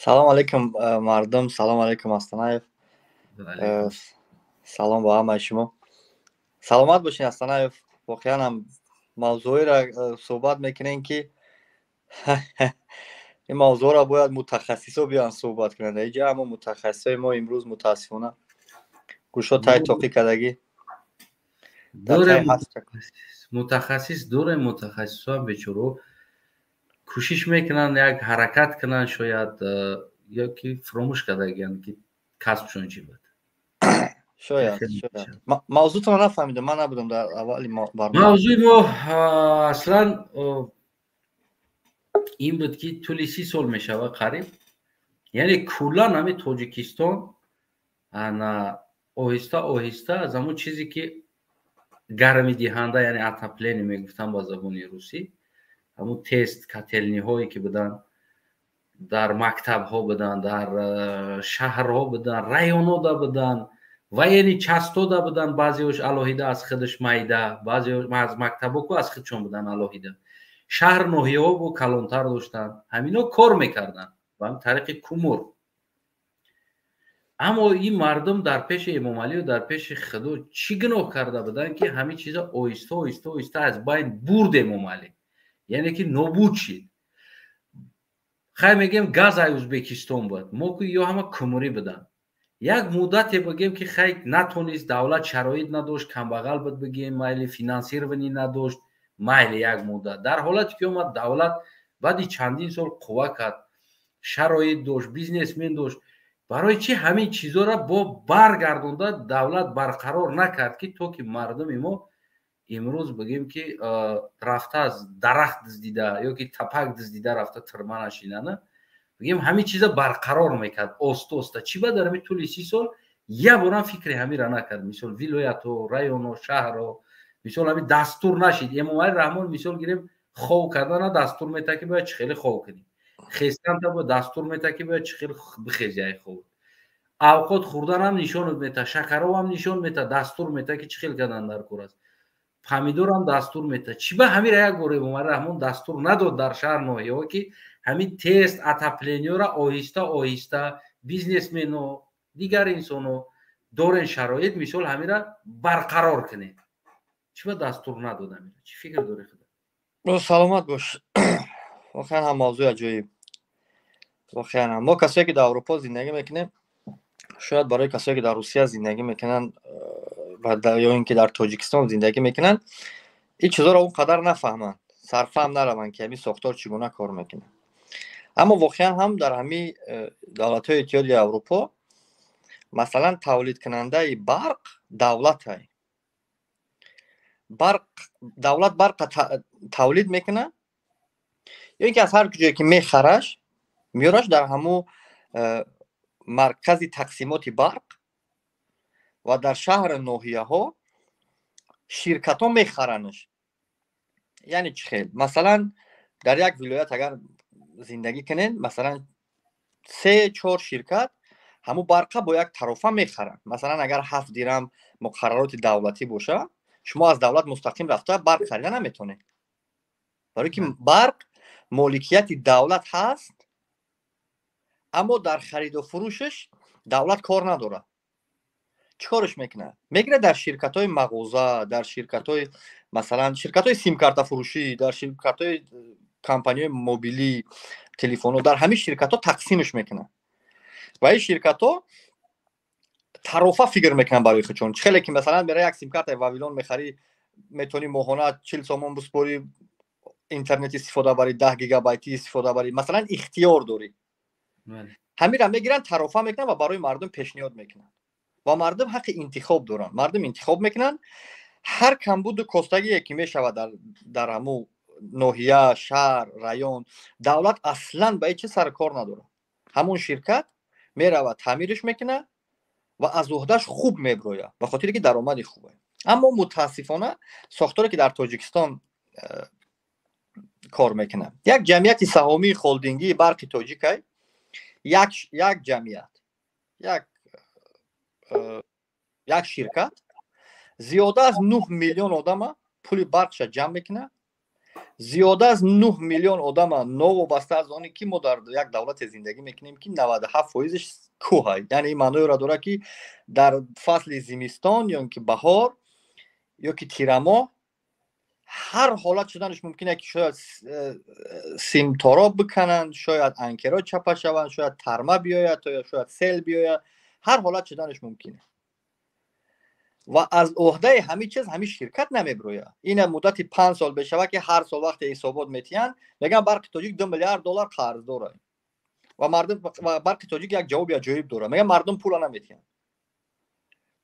Салом алейкум, мардум. Салом алейкум, Астанаев. Салом ба ҳамаи шумо. Саломат бошед, Астанаев. Воқеан ҳам мавзӯеро суҳбат мекунем ки ин мавзӯъро бояд мутахассисо биён суҳбат кунанд. Инҷа ҳамон мутахассисои мо имрӯз мутаассифона гӯшо тай тоқӣ кардагӣ. متخصص دور متخصص ها بچورو کوشش میکنن یک حرکت کنن شاید یا که فراموش کردگیان که کسبشون چی بود. شاید موضوع تو نفهمیدم، من نبودم در اولی برنامه. موضوع ما اصلا این بود که طول 30 سال میشه و قریب، یعنی کلا همه تاجیکستان انا آهسته آهسته از همون چیزی که گرمی دهنده یعنی اتاپلینی میگفتن با زبان روسی، همون تست کاتلنی هایی که بدن در مکتب ها بدن، در شهرها بدن، رایون ها بدن و یعنی چستا دا بدن، بعضی هاش الهیده از خودش مایده، بعضی از مکتب ها از خودشون بدن الهیده. شهر نوحیه ها با کلانتر داشتن، همینا کار میکردن و هم طریق کومور. اما این مردم در پیش امام علی و در پیش خدا چی گناه کرده بودن که همه چیزا آهسته آهسته آهسته از بین برد امام علی، یعنی که نابود شد. خیلی میگیم گاز ازبکستان بود، ما که یا همه کوموری بدن. یک مدت بگیم که خیلی نتونست، دولت شرایط نداشت، کمبغل بود بگیم، مایل فینانسیروانی نداشت، مایل یک مدت. در حالتی که اومد دولت بعد چندین سال قوه کرد، شرایط داشت، بیزنسمن داشت، برای چی همین چیزا را با برگردونده دولت برقرار نکرد که تو که مردم ما امروز بگیم که رفته از درخت دزدیده یا که تپک دزدیده رفته ترمه نشینه، بگیم همین چیزا برقرار میکرد آسته چی با در طول 30 سال یه بار فکر همین را نکرد. مثلا ولایت و رایون و شهر و مثلا همین دستور نشید. امام علی رحمان مثال گیریم خواب کردن دستور میته که باید خیلی خواب کنی، خستن تا با دستور میته که باید خیلی بخیزی خوب، اوقات خوردن هم نشون میته، شکر هم نشون میته، دستور میته که چخیل کردن در کور است، پمیدور هم دستور میته. چی به همین را یک بار امام علی رحمان دستور نداد در شهر نوحیه ها که همین تست اتاپلینیو را آهسته آهسته بیزنسمن و دیگر انسانو دورن شرایط مثال همین را برقرار کنه. چی به دستور نداد همین؟ چی فکر داری خدا؟ سلامت باش. واقعا هم موضوع عجیب. واقعا ما کسایی که در اروپا زندگی میکنیم، شاید برای کسایی که در روسیه زندگی میکنن و یا اینکه در تاجیکستان زندگی میکنن این چیزا رو اونقدر نفهمن، صرفا هم نرون که همین ساختار چگونه کار میکنه. اما واقعا هم در همین دولت‌های اتحادیه اروپا مثلا تولید کننده برق دولت های دولت برق تولید میکنه یا اینکه از هر کجایی که میخرش میارش در همون مرکز تقسیمات برق و در شهر نوحیه ها شرکت ها میخرنش. یعنی چی خیل؟ مثلا در یک ولایت اگر زندگی کنین، مثلا 3-4 شرکت همون برق با یک طرفه میخرن. مثلا اگر 7 درم مقررات دولتی باشه، شما از دولت مستقیم رفته برق خریده نمیتونید، برای که برق مالکیت دولت هست اما در خرید و فروشش دولت کار نداره. چیکارش میکنه؟ میگیره در شرکت های مغازه، در شرکت های مثلا شرکت های سیم کارت فروشی، در شرکت های کمپانی موبیلی تلفن، در همین شرکت ها تقسیمش میکنه و این شرکت ها طرفه فکر میکنن برای خودشون. خیلی که مثلا برای یک سیم کارت واویلون میخری، میتونی ماهانه 40 تومان بسپاری، اینترنت استفاده بری، 10 گیگابایتی استفاده بری، مثلا اختیار داری. همین را میگیرن طرفه میکنن و برای مردم پیشنهاد میکنن و مردم حق انتخاب دارن. مردم انتخاب میکنن هر کمبود و کستگی که میشود در همون نوحیه، شهر، رایون، دولت اصلا به هیچ سر کار نداره. همون شرکت میره و تعمیرش میکنه و از عهدهش خوب میبروه به خاطر که درآمد خوبه. اما متاسفانه ساختاری که در تاجیکستان کار میکنه، یک جمعیت سهامی خولدینگی برق تاجیک، یک جمعیت، یک شرکت زیاده از 9 میلیون آدم پول برقش جمع میکنه، زیاده از 9 میلیون آدم نوابسته از آنی که ما در یک دولت زندگی میکنیم که 97%ش کوه، یعنی این معنی را داره که در فصل زمستان یا که بهار یا که تیرما هر حالت شدنش ممکنه که شاید سیم تاراب بکنن، شاید انکرا چپه شوند، شاید ترمه بیاید یا شاید سیل بیاید، هر حالت شدنش ممکنه و از عهده همین چیز همین شرکت نمیبروید. این مدت 5 سال بشه که هر سال وقت حسابات میتین میگن برق تاجیک 2 میلیارد دلار قرض داره و مردم و برق تاجیک یک جواب یا جواب داره، میگن مردم پول نمیتین.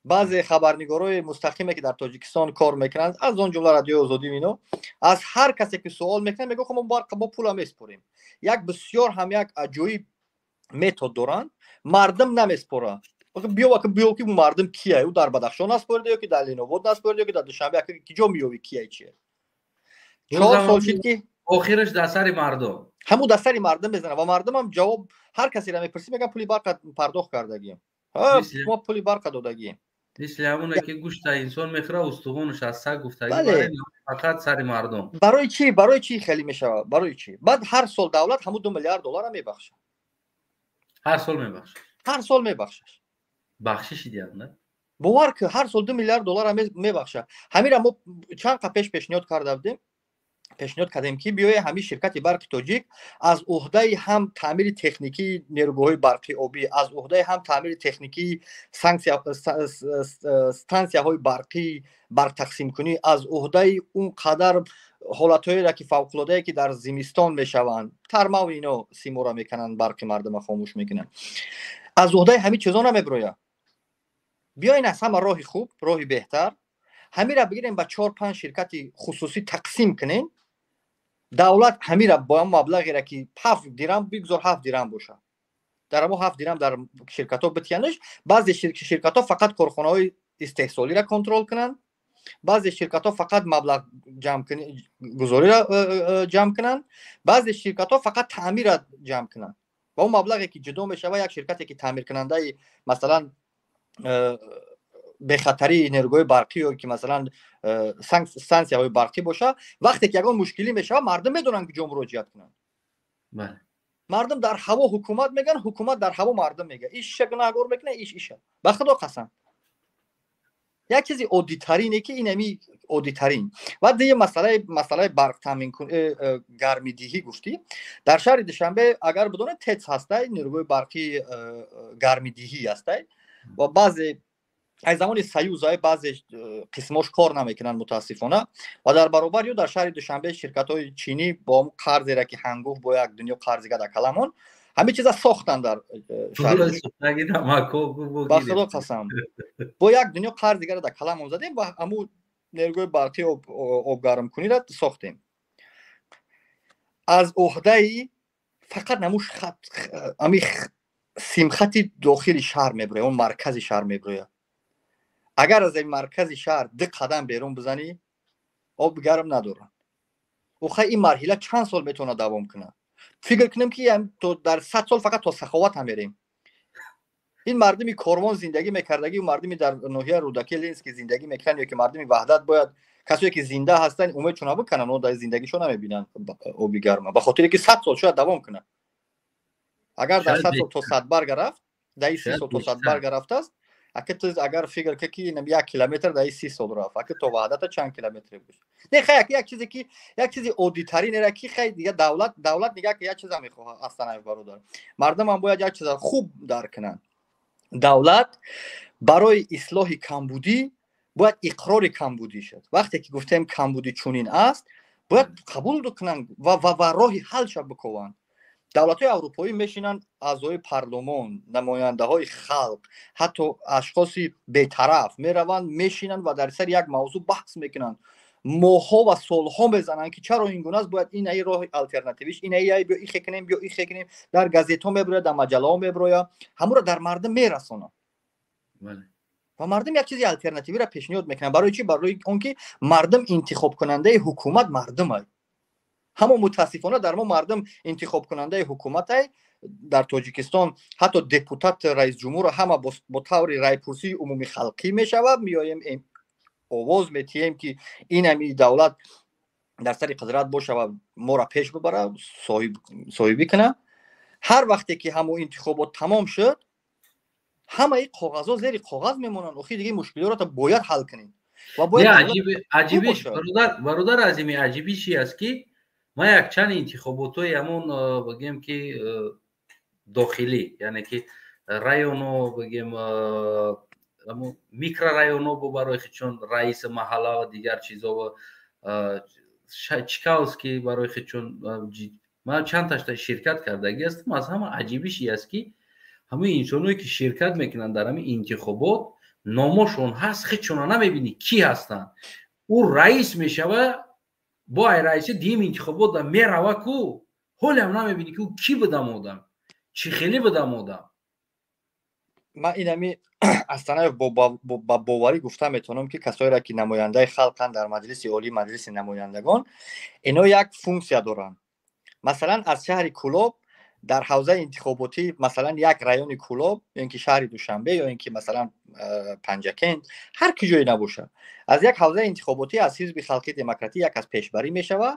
بعضی خبرنگارای مستقیمی که در تاجیکستان کار میکنند از اون جمله رادیو آزادی مینو از هر کسی که سوال میکنه میگه خب ما برق با پول میسپریم. یک بسیار هم یک عجیب متد دارن، مردم نمیسپرن. بیا که مردم کیه؟ او در بدخشان اسپرده یا که در لینوود اسپرده یا که در دوشنبه که جا میوی کیه چیه؟ 4 سال شد که آخرش دستر مردم همون دستر مردم بزنه و مردم هم جواب هر کسی را میپرسی میگه پولی برق پرداخت کردگیم، ما پولی برق دادگیم. مثل همونه که گوشت انسان میخوره استخوانش از سگ گفتگی بله. فقط سر مردم. برای چی خیلی میشه؟ برای چی؟ بعد هر سال دولت همون 2 میلیارد دلار هم میبخشه. هر سال میبخشه. بخشش دیگه نه؟ باور که هر سال 2 میلیارد دلار هم میبخشه. همین ما چند تا پیشنهاد کردیم که بیای همین شرکت برق تاجیک از عهده هم تعمیر تکنیکی نیروگاه‌های برقی آبی، از عهده هم تعمیر تکنیکی استانسیاهای برقی برق تقسیم کنی، از عهده اون قدر حالتایی را که فوق العاده که در زمستان میشوند ترمه و اینا سیمورا میکنن، برق مردم خاموش میکنن، از عهده همین چیزا نمیبروید. بیاین از همه راه خوب، راه بهتر همین را بگیریم با 4-5 شرکت خصوصی تقسیم کنین. دولت همین را با مبلغی را که 7 درم بگذار 7 درم باشه، در ما 7 درم در شرکت ها بتینش. بعضی شرکت ها فقط کارخانه های استحصالی را کنترل کنن، بعضی شرکت ها فقط مبلغ جمع کنن، گذاری را جمع کنن، بعضی شرکت ها فقط تعمیر را جمع کنن و اون مبلغی که جدا میشه و یک شرکتی که تعمیر کننده مثلا به خطری نیروگاه برقی و که مثلا استانسیاهای برقی باشه، وقتی که یگان مشکلی میشه مردم میدونن که جا مراجعت کنن. بله. مردم در هوا حکومت میگن، حکومت در هوا مردم میگه. ایش شگناهگور میکنه، ایشه. به خدا قسم یک چیزی عادی ترینه که اینمی عادی ترین. و دیگه مسئله برق تامین گرمی دهی گفتی. در شهر دوشنبه اگر بدون تتس هسته نیروگاه برقی گرمی دهی هسته و بعضی از زمان سیوزای بعضی قسماش کار نمیکنن متاسفانه و در برابر یا در شهر دوشنبه شرکت های چینی با قرضی را که هنگوف با یک دنیا قرضی در کلمان همه چیزا ساختن در شهر. با خدا قسم با یک دنیا قرض دیگر در کلمان زدیم و همو نیروگاه برقی آب گرم کنی را ساختیم. از عهده فقط نموش خط سیم خطی داخل شهر میبره، اون مرکز شهر میبره. اگر از این مرکز شهر 2 قدم بیرون بزنی آب گرم ندارن. و این مرحله چند سال میتونه دوام کنه؟ فکر کنیم که تو در 100 سال فقط تا سخاوت هم میریم. این مردمی کاروان زندگی میکردگی و مردمی در ناحیه رودکی لینس که زندگی میکنن یا که مردمی وحدت باید کسایی که زنده هستن امیدشون بکنن و در زندگیشون نمیبینن آب گرم به خاطر که 100 سال شاید دوام کنه. اگر در 100 سال تا 100 برگ رفت، در 30 سال تا 100 برگ رفت است، اگر فکر که 1 کیلومتر در 30 سال رفت، اگه تو وحدت چند کیلومتر باشه. نه خیر یک چیزی عادی ترین را که خیر دیگه دولت نگاه که یک چیز میخواد اصلا برادر. مردم هم باید یک چیز خوب درک کنن. دولت برای اصلاح کمبودی باید اقرار کمبودی شد. وقتی که گفتیم کمبودی چونین است باید قبول کنن و راه حلش بکنن. دولت‌های اروپایی میشینن اعضای پارلمان، نماینده‌های خلق، حتی اشخاص بی‌طرف میروند میشینن و در سر یک موضوع بحث میکنن، ماها و سالها میزنن که چرا این گونه است، باید این ای راه الटरनेटिवش این ای بیا این کنیم در گازیتا میبره، در مجله ها میبره، همون رو در مردم میرسونه. بله. و مردم یک چیزی الटरनेटिव را پیشنهاد میکنن. برای چی؟ برای اونکه مردم انتخاب کننده حکومت مردمه. همون متاسفانه در ما مردم انتخاب کننده حکومت های در تاجیکستان حتی دپوتات رئیس جمهور همه با طور رای پرسی عمومی خلقی میشود. میایم آواز میتیم که این همی دولت дар сари қудрат боша ва моро пеш бибара, соҳибӣ кана. ҳар вақте ки ҳамон интихобот тамом шуд, ҳамаи коғазҳо зери коғаз мемонанд. охир дига мушкилиёро бояд ҳал кунем ва бояд аҷибиш бародар азими аҷибиш ин аст ки ма якчанд интихоботҳои ҳамон бигем ки дохилӣ, яъне ки районо бигем микрорайоно бо барои худшон раиси маҳалла ва дигар чизо ва чикаузки барои худшон ман чандташта ширкат кардаги ҳастам. аз ҳама аҷибиш ин аст ки ҳамаи инсоное ки ширкат мекунанд дар ҳамин интихобот номошон ҳаст, худшона намебинӣ ки ҳастанд. ӯ раис мешава, бо ай раиси дигим интихобот мерава ку ҳолиам намебинӣ ки ӯ кӣ будам одам, чӣ хеле будам одам. ман инами астанаев ба боварӣ гуфта метавонам ки касоеро ки намояндаи халқанд дар маҷлиси олӣ, маҷлиси намояндагон, ино як функсия доранд. масалан аз шаҳри Кӯлоб дар ҳавзаи интихоботӣ, масалан як райони Кӯлоб ё ин ки шаҳри Душанбе ё ин ки масалан Панҷакент, ҳар киҷое набошад, аз як ҳавзаи интихоботӣ аз ҳизби халқии демократӣ як аз пешбарӣ мешава.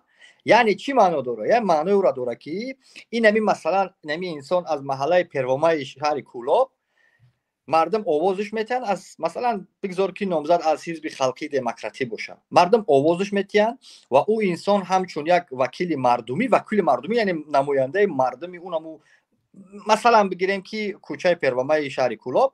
яъне чӣ маъно дорад? як маънои ӯро дорад ки инами масалан инами инсон аз маҳаллаи первомайи шаҳри Кӯлоб мардум овозш метиҳанд, аз масалан бигзор ки номзад аз ҳизби халқии демократӣ бошад, мардум овозш метиҳанд ва ӯ инсон ҳамчун як вакили мардумӣ яъне намояндаи мардуми унаму, масалан бигирем ки кӯчаи первомайи шаҳри Кӯлоб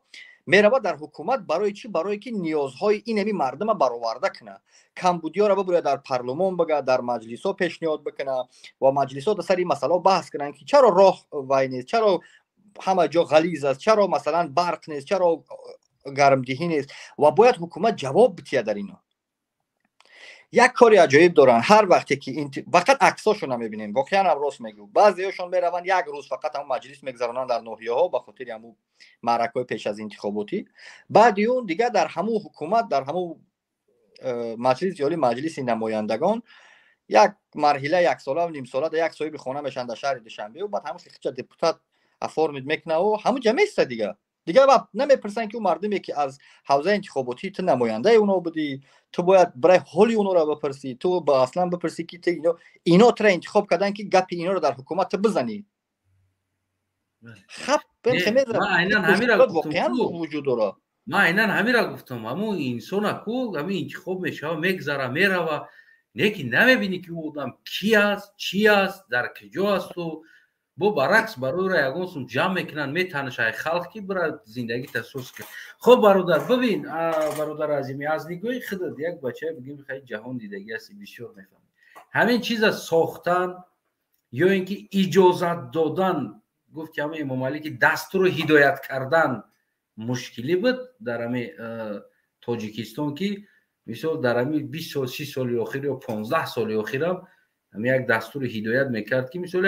меравад дар ҳукумат. барои чӣ? барое ки ниёзҳои инами мардума бароварда кунад, камбудиёро бибурад дар парлумон бигӯяд, дар маҷлисҳо пешниҳод бикунад ва маҷлисҳо дар сари масъалаҳо баҳс кунанд ки чаро роҳ вай нест, чаро ҳама ҷо ғализ аст, чаро масалан барқ нест, чаро гармдиҳӣ нест, ва бояд ҳукумат ҷавоб битиҳад дар ино. як кори аҷоиб доранд. ҳар вақте ки фақат аксошо намебинем, воқеан ҳам рост мегӯ, баъзеёшон мераванд як рӯз фақат ҳамон маҷлис мегузаронанд дар ноҳияҳо ба хотири ҳамун маъракаҳои пеш аз интихоботӣ. баъди он дига дар ҳамун ҳукумат, дар ҳамун маҷлиси олӣ, маҷлиси намояндагон, як марҳила яксола нимсола дар як соҳиби хона мешаванд дар шаҳри Душанбе, баъд ҳамун хича депутат оформид мекунад ва ҳамуҷа места дига намепурсанд ки ӯ мардуме ки аз ҳавзаи интихоботӣ ту намояндаи онҳо будӣ, ту бояд барои ҳоли онҳоро бипурсӣ, ту аслан бипурсӣ ки ино туро интихоб карданд ки гапи иноро дар ҳукумат ту бизанӣ. воқеан вуҷуд дорад. ман айнан ҳамира гуфтам, ҳамун инсона ку ҳамин интихоб мешава, мегзара, мерава, лекин намебинӣ ки ӯ одам кӣ аст, чӣ аст, дар куҷо асту. бо баръакс бароиро ягон сум ҷамъ мекунанд, метанишад халқ ки бира зиндагӣ тасос кунад. хуб бародар, бибин бародар азими, аз нигоҳи худат як бачаи бигем хай ҷаҳон дидагӣ ҳасти, бисёр мефаҳмӣ. ҳамин чиза сохтан ё ин ки иҷозат додан, гуфт ки ҳамин Эмомалӣ ки дастуру ҳидоят кардан мушкилӣ буд дар ҳамин Тоҷикистон, ки мисол дар ҳамин 20 сол 30 соли охир ё 15 соли охирам як дастури ҳидоят мекард ки мисол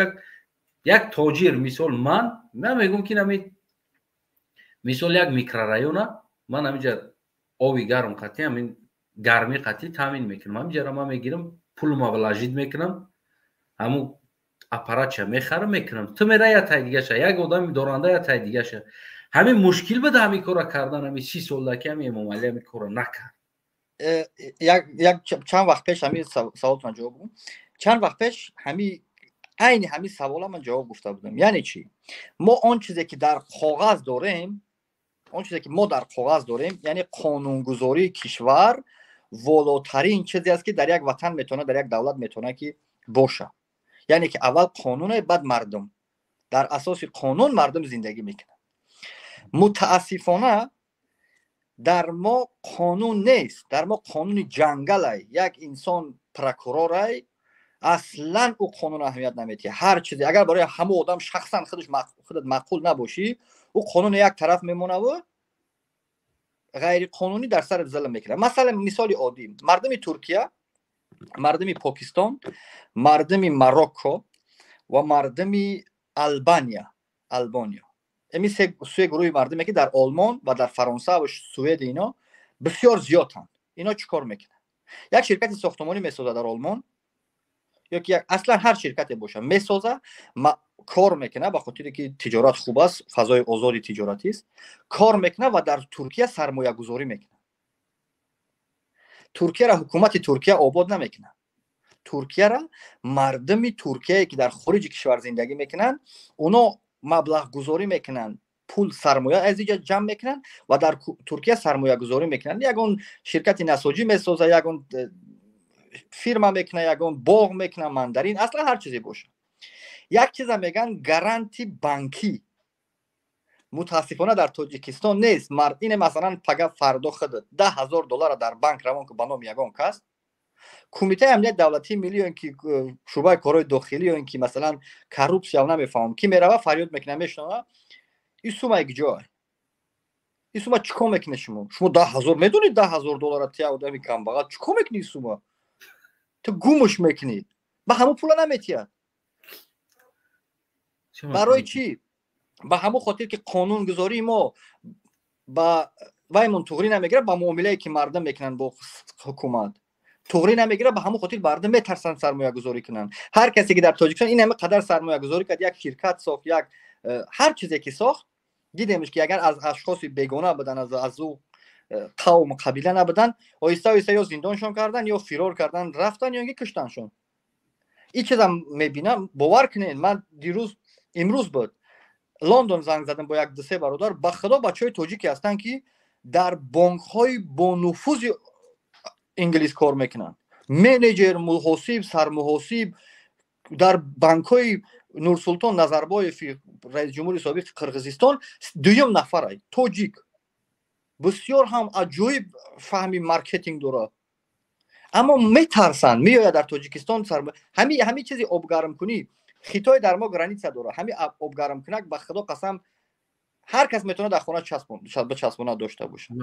як тоҷир, мисол ман мегӯям ки нами мисол як микрорайона ман ҳаминҷа оби гарм қатъи ҳамин гармӣ қатъи таъмин мекунам, ҳаминҷара ман мегирам, пулма вложит мекунам, ҳамун аппаратша мехарам, мекунам, ту мера я тай дигаша, як одами доранда я тай дигаша. ҳамин мушкил буда ҳамин кора кардан, ҳамин 30 солдаки ҳамин Эмомалӣ ҳамин кора накард. як чанд вақт пеш ҳамин саволтон ҷавоб будам. чанд вақт пеш айни ҳамин савола ман ҷавоб гуфта будам. яъне чӣ? мо он чизе ки дар коғаз дорем, яъне қонунгузории кишвар волотарин чизе аст ки дар як ватан метавонад, дар як давлат метавонад ки боша. яъне ки аввал қонуне, баъд мардум. дар асоси қонун мардум зиндагӣ мекунад. мутаассифона дар мо қонун нест, дар мо қонуни ҷангалай. як инсон прокурорай, аслан ӯ қонун аҳамият наметиҳад. ҳар чизе агар барои ҳамон одам шахсан худат маъқул набошӣ, ӯ қонуни як тараф мемонаву ғайриқонунӣ дар сар зулм мекунад. масалан мисоли оддӣ, мардуми Туркия, мардуми Покистон, мардуми Марокко ва мардуми Албония, ами се гурӯҳи мардуме ки дар Олмон ва дар Фаронса ва Суед ино бисёр зиёданд. ино чӣ кор мекунад? як ширкати сохтмонӣ месозад дар Олмон, ё ки аслан ҳар ширкате боша месоза, кор мекунад, ба хотире ки тиҷорат хуб аст, фазои озоди тиҷоратист, кор мекунад ва дар Туркия сармоягузорӣ мекунад. Туркияро ҳукумати Туркия обод намекунад. ترکیه را مردم ترکیه که در خارج کشور زندگی میکنن اونا مبلغ گذاری میکنن، پول سرمایه از اینجا جمع میکنن و در ترکیه سرمایه گذاری میکنن. یگون شرکت نساجی میسازه، یگون فیرما میکنه، یگون باغ میکنه، ماندارین، اصلا هر چیزی باشه. یک چیز میگن گارانتی بانکی، متاسفانه در تاجیکستان نیست. مرد این مثلا پگه فردا خود $10,000 در بانک روان که به نام یگان کس کمیته امنیت دولتی ملی و که شعبه کارهای داخلی و این که مثلا کروپسیا نمیفهم کی میره فریاد میکنه میشنوه این سومه یک جای این سومه چیکار میکنه شما 10,000 میدونید $10,000 تیا آدمی کم بغل چیکار میکنی این سومه تو گومش میکنی به همون پولا نمیتیاد. برای چی؟ به همون خاطر که قانون گذاری ما با وایمون توغری نمیگیره، با معامله که مردم میکنن با حکومت توغری نمیگیره، به همون خاطر مردم میترسن سرمایه گذاری کنن. هر کسی که در تاجیکستان این همه قدر سرمایه گذاری کرد، یک شرکت ساخت، یک هر چیزی که ساخت، دیدیمش که اگر از اشخاص بیگانه بودن، از او قوم قبیله نبودن، آیسته آیسته یا زندانشون کردن یا فرار کردن رفتن یا کشتنشون. این چیزا میبینم باور کنین. من امروز بود لندن زنگ زدم با یک دو سه برادر، به خدا بچهای تاجیکی هستن که در بانک های با نفوذ انگلیس کار میکنن، منیجر، محاسب، سرمحاسب در بانک های نورسلطان نظربایف رئیس جمهور سابق قرقیزستان دویم نفره تاجیک، بسیار هم عجایب فهمی مارکتینگ داره، اما میترسن میآید در تاجیکستان همین چیزی آب گرم کنی. خیتای در ما گرانیت داره، همین آب گرم کنک به خدا قسم هر کس میتونه در خونه چسبونه داشته باشه.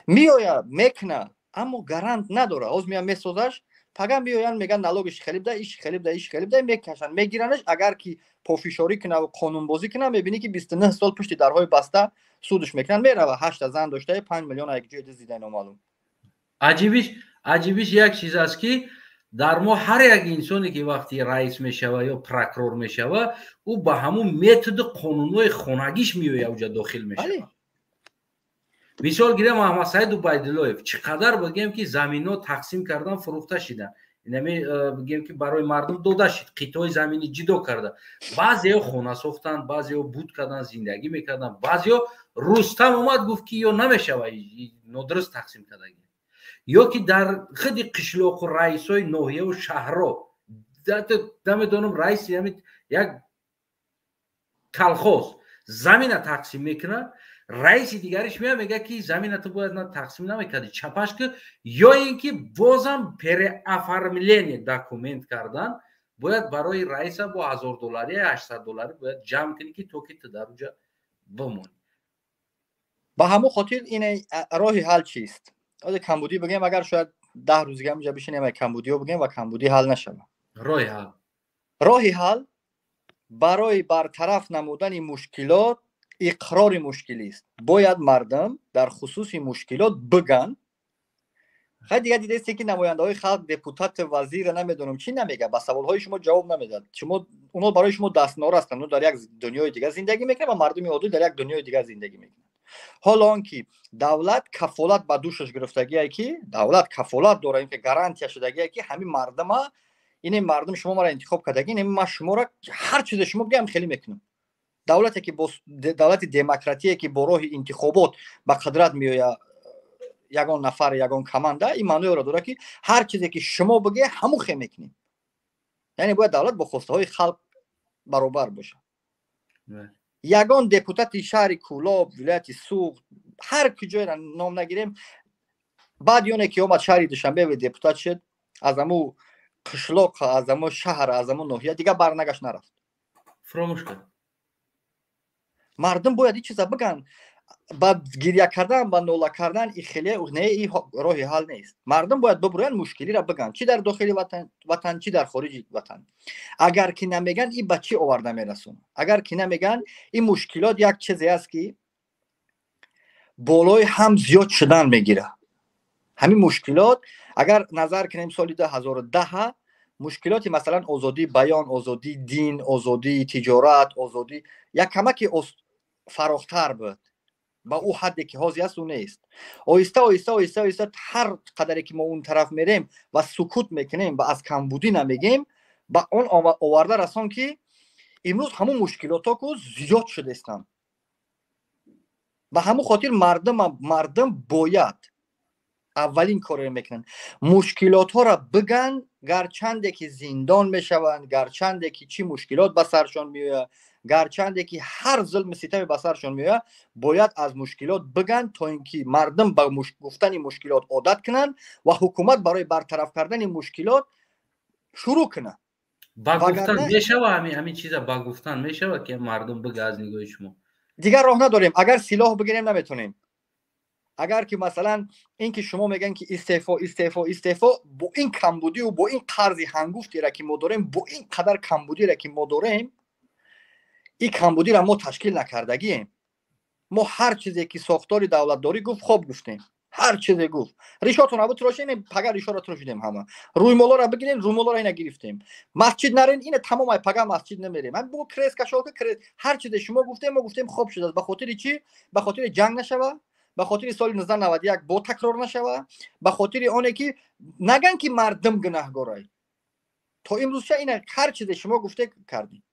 میآید میکنه اما گارانت نداره. از میان میسازش پگم میآیند میگن نالوگش خیلی ده، ایش خیلی ده، ایش خیلی ده، میکشن میگیرنش. اگر کی پافشاری کنه و قانون بازی کنه میبینی که 29 سال پشت درهای بسته سودش میکنن. میره 8 زن داشته 5 میلیون یک جای دیده نامعلوم. عجیبش یک چیز است که در ما هر یک انسانی که وقتی رئیس میشوه یا پروکرور میشوه او با همون متد قانونی خانگیش میویه اوجا داخل میشه. مثال گیرم محمد سعید عبیداللهیف چقدر بگیم که زمین‌ها تقسیم کردن فروخته شدن، اینمی بگیم که برای مردم داده شد، قطعه زمینی جدا کرده، بعضیا خونه ساختن، بعضیا بود کردن زندگی میکردن، بعضیا رستم اومد گفت که یا نمیشوه نادرست تقسیم کرده، یا که در خود قشلاق و رئیسای ناحیه و شهرها نمیدونم رئیس یک کلخوز زمین تقسیم میکنه، رئیس دیگرش میگه که زمین تو باید تقسیم نمیکردی چپش که، یا اینکه بازم پر افرملین داکومنت کردن باید برای رئیس با $1,000 یا $800 باید جمع کنی که تو که تو در اونجا بمونی. با همون خاطر این راهی حل چیست؟ از کمبودی بگیم اگر شاید 10 روز دیگه اونجا بشینیم کمبودی رو بگیم و کمبودی حل نشه. راهی حل برای برطرف نمودن مشکلات اقرار مشکلی است. باید مردم در خصوص مشکلات بگن. خیلی دیگه دیده است که نماینده های خلق، دپوتات، وزیر نمیدونم چی نمیگه، با سوال های شما جواب نمیدن. شما اونا برای شما دستنار هستن، اونا در یک دنیای دیگه زندگی میکنن و مردم عادی در یک دنیای دیگه زندگی میکنن. حالا آنکه دولت کفالت به دوشش گرفتگیه که دولت کفالت داره اینکه گارانتی شدگیه که همین مردم این مردم شما مرا انتخاب کردگین، ما شما را هر چیز شما بگم خیلی میکنم. دولتی که دولت دموکراتیه که با راه انتخابات به قدرت میآید یگان نفر یگان کمانده، این معنی را داره که هر چیزی که شما بگه همو خیلی میکنیم. یعنی باید دولت با خواسته های خلق برابر باشه. یگان دپوتات شهر کولاب، ولایت سوق، هر کجای را نام نگیریم، بعد یونه که اومد شهر دوشنبه و دپوتات شد، از امو قشلاق، از امو شهر، از امو ناحیه دیگه برنگشت نرفت، فراموش کرد. مردم باید این چیزا بگن. بعد گریه کردن با ناله کردن این خیلی این راه حل نیست. مردم باید ببرن مشکلی را بگن، چی در داخل وطن چی در خارج وطن. اگر که نمیگن این بچه آورده میرسونه، اگر که نمیگن این مشکلات یک چیزی است که بالای هم زیاد شدن میگیره. همین مشکلات اگر نظر کنیم سال 2010 مشکلاتی مثلا آزادی بیان، آزادی دین، آزادی تجارت، آزادی یک کمکی فراختر بود. با او حدی که حاضی است او نیست. آیسته آیسته آیسته آیسته هر قدری که ما اون طرف میریم و سکوت میکنیم و از کمبودی نمیگیم، با اون آورده رسان که امروز همون مشکلات ها که زیاد شده استن. به همون خاطر مردم باید اولین کار میکنن مشکلات ها را بگن، گرچنده که زندان میشوند، گرچنده که چی مشکلات به سرشان میاد، گرچنده که هر ظلم ستم به سرشان میاد، باید از مشکلات بگن تا اینکه مردم به گفتن مشکلات عادت کنن و حکومت برای برطرف کردن مشکلات شروع کنه. با گفتن میشه و همین چیزا با گفتن میشه و که مردم بگه از نگاه شما دیگر راه نداریم. اگر سلاح بگیریم نمیتونیم. اگر که مثلا این که شما میگن که استعفا با این کمبودی و با این قرض هنگفتی را که ما داریم، با این قدر کمبودی را که ما داریم، این کمبودی را ما تشکیل نکردگیم. ما هر چیزی که ساختار دولت داری گفت خوب گفتیم، هر چیزی گفت ریشاتون رو تراشیم، پگا ریشا را تراشیدیم، همه روی مولا را بگیریم، روی مولا را اینا گرفتیم، مسجد نرین، این تمام ای پگا مسجد نمیریم. من بو کریس کشاک کریس هر چیزی شما گفتیم ما گفتیم خوب شد. به خاطر چی؟ به خاطر جنگ نشوه، به خاطر سال 1991 با تکرار نشوه، به خاطر اونه که نگن که مردم گناهگارای. تا امروز چه اینا هر چیزی شما گفته کردیم.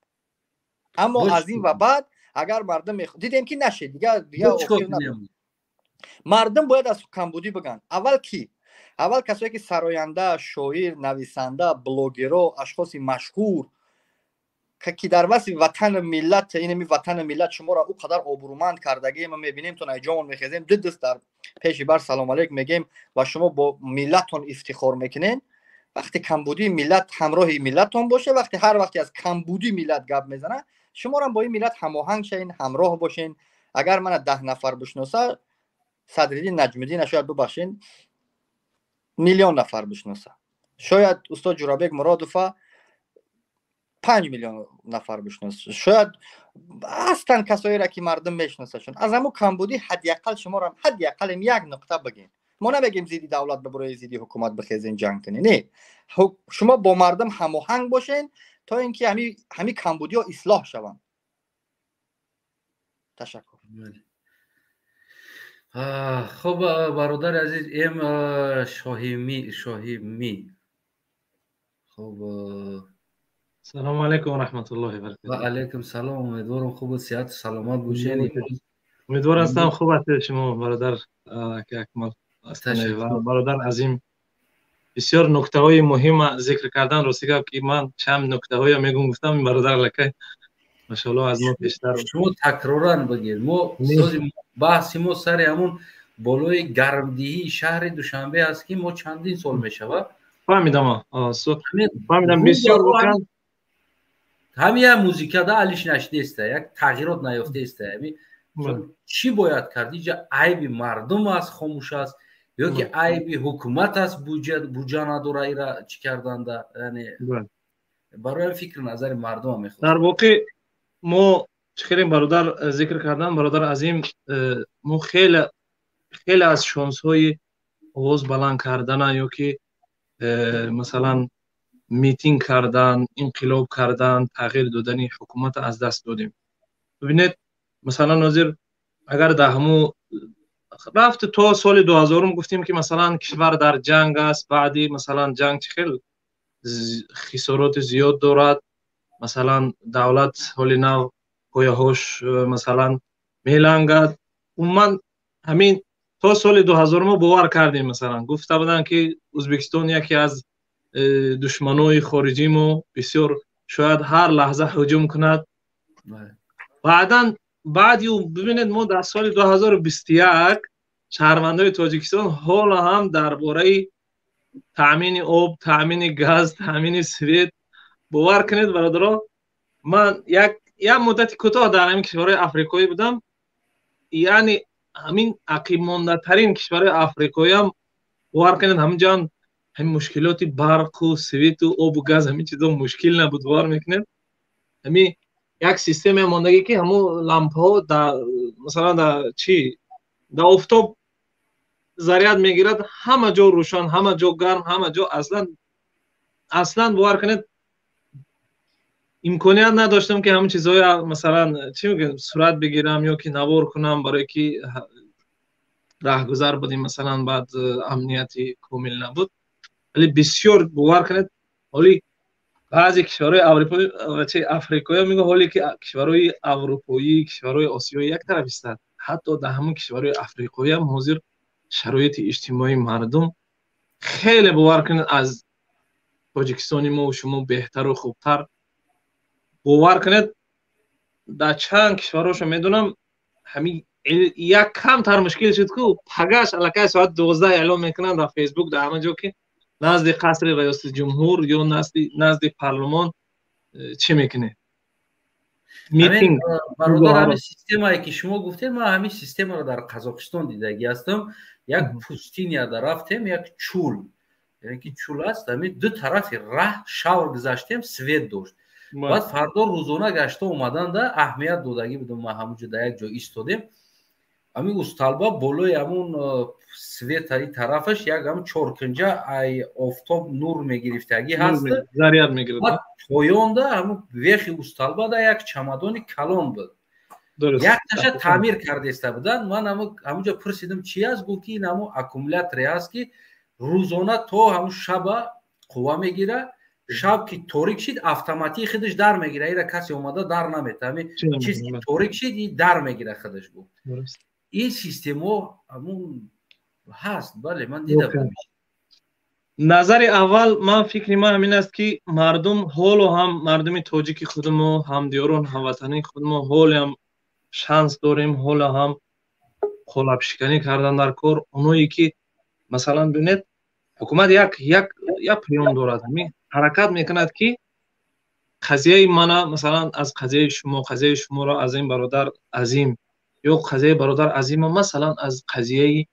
اما از این و بعد اگر مردم دیدیم که نشه دیگه مردم باید از کمبودی بگن. اول کسایی که سراینده، شاعر، نویسنده، بلاگرها، اشخاص مشهور که در واسه وطن ملت، این وطن ملت شما را او قدر آبرومند کردگی ما میبینیم، تو نجامون میخیزیم دو دست در پیش بر سلام علیک میگیم و شما با ملتتون افتخار میکنین. وقتی کمبودی ملت همراه ملتتون باشه، وقتی هر وقتی از کمبودی ملت گپ میزنه، شما را با این ملت هماهنگ شین، همراه باشین. اگر من 10 نفر بشناسه، صدرالدین نجم‌الدین شاید ببخشین میلیون نفر بشناسه، شاید استاد جورابک مرادوفه 5 میلیون نفر بشناسه، شاید اصلا کسایی را که مردم میشناسشون. از همون کمبودی حداقل شما را حداقل یک نقطه بگین. ما نمیگیم زیدی دولت ببره، زیدی حکومت بخیزین جنگ کنین، نه، شما با مردم هماهنگ باشین تا اینکه همین کمبودی ها اصلاح شوند. تشکر. خب برادر عزیز ام شاهیمی خب سلام علیکم و رحمت الله و برکاته. و علیکم سلام. امیدوارم خوب و صحت و سلامت باشین. امیدوارم هستم خوب است شما برادر اکمل هستین و برادر عظیم. بسیار نکته های مهم ذکر کردن راستی که من چند نکته های میگم گفتم برادر لکه ماشاءالله از ما بیشتر. شما تکرارا بگید. ما بحث ما سر همون بالای گرمدهی شهر دوشنبه است که ما چندین سال میشود. فهمیدم. فهمیدم بسیار واقعا همین موزیک دا علیش نشده است، یک تغییرات نیافته است. چی باید کرد؟ اینجا عیب مردم است خاموش است یا که عیب حکومت است بودجه نداره ایرا چی کردند؟ یعنی برای فکر نظر مردم میخواد. در واقع ما خیلی برادر ذکر کردن برادر عظیم، ما خیلی از شانس های آواز بلند کردن یا که مثلا میتینگ کردن، انقلاب کردن، تغییر دادن حکومت از دست دادیم. ببینید مثلا ناظر اگر در همو رفت تا سال 2000 گفتیم که مثلا کشور در جنگ است، بعدی مثلا جنگ خیلی خسارات زیاد دارد، مثلا دولت حال نو پایه‌هاش مثلا میلنگد. من همین تا سال 2000 ما باور کردیم، مثلا گفته بودن که ازبکستان یکی از دشمنای خارجی ما بسیار شاید هر لحظه هجوم کند. بعدی ببینید ما در سال 2021 شهروندان تاجیکستان حالا هم درباره تامین آب، تامین گاز، تامین سویت باور کنید برادرها، من یک مدت کوتاه در همین کشورهای آفریقایی بودم، یعنی همین عقب مانده ترین کشورهای آفریقایی هم باور کنید همینجا همین مشکلات برق و سویت و آب و گاز همین چیزا مشکل نبود. باور میکنید همین یک سیستم ماندگی که همون لامپ ها مثلا در آفتاب ضریت میگیرد، همه جا روشن، همه جا گرم، همه جا اصلا باور کنید امکانیت نداشتم که همون چیزهای مثلا چی میگم صورت بگیرم یا که نوار کنم، برای که راهگذر بودیم مثلا بعد امنیتی کامل نبود. ولی بسیار باور کنید حالی بعضی کشورهای افریقایی میگه حالی که کشورهای اروپایی کشورهای آسیایی یک طرف هستند، حتی در همون کشورهای افریقایی هم حاضر شرایط اجتماعی مردم خیلی باور کنید از تاجیکستانی ما و شما بهتر و خوبتر. باور کنید در چند کشوراشو میدونم همین یک کم تر مشکل شد که پگاش الکی ساعت 12 اعلام میکنن در فیسبوک در همه جا که نزد قصر ریاست جمهور یا نزد پارلمان چی میکنه میتینگ. برادر همین سیستمی که شما گفتید ما همین سیستم رو در قزاقستان دیدگی هستم. یک پوستین یا در رفتیم یک چول، یعنی که چول است همین دو طرف راه شاور گذاشتیم سوید داشت. بعد فردا روزانه گشته اومدن ده اهمیت دادگی بودم ما همونجا در یک جا ایستادیم. همین استالبا بالای همون سویتری طرفش یک هم چورکنجا ای آفتاب نور میگرفتگی هست، ضریار میگرفت. پایان ده همون ویخی استالبا ده یک چمدان کلان بود. یک تاشه تعمیر کرده است بودن. من همونجا پرسیدم چی است؟ گفت که این همون اکومولاتوری است که روزانه تا همون شب قوا میگیره، شب که تاریک شد اتوماتیک خودش در میگیره، اینا کسی اومده در نمیته، همین چیزی که تاریک شد این در میگیره خودش. گفت این سیستم همون هست. بله من دیدم. نظر اول من فکر ما همین است که مردم حال و هم مردم تاجیک خودم و هم دیاران هموطنی خودم حال هم شانس داریم، حال هم قلاب شکنی کردن در کار. اونایی که مثلا ببینید حکومت یک پیام دارد، همین حرکت میکند که قضیه من مثلا از قضیه شما را از این برادر عظیم یا قضیه برادر عظیم مثلا از قضیه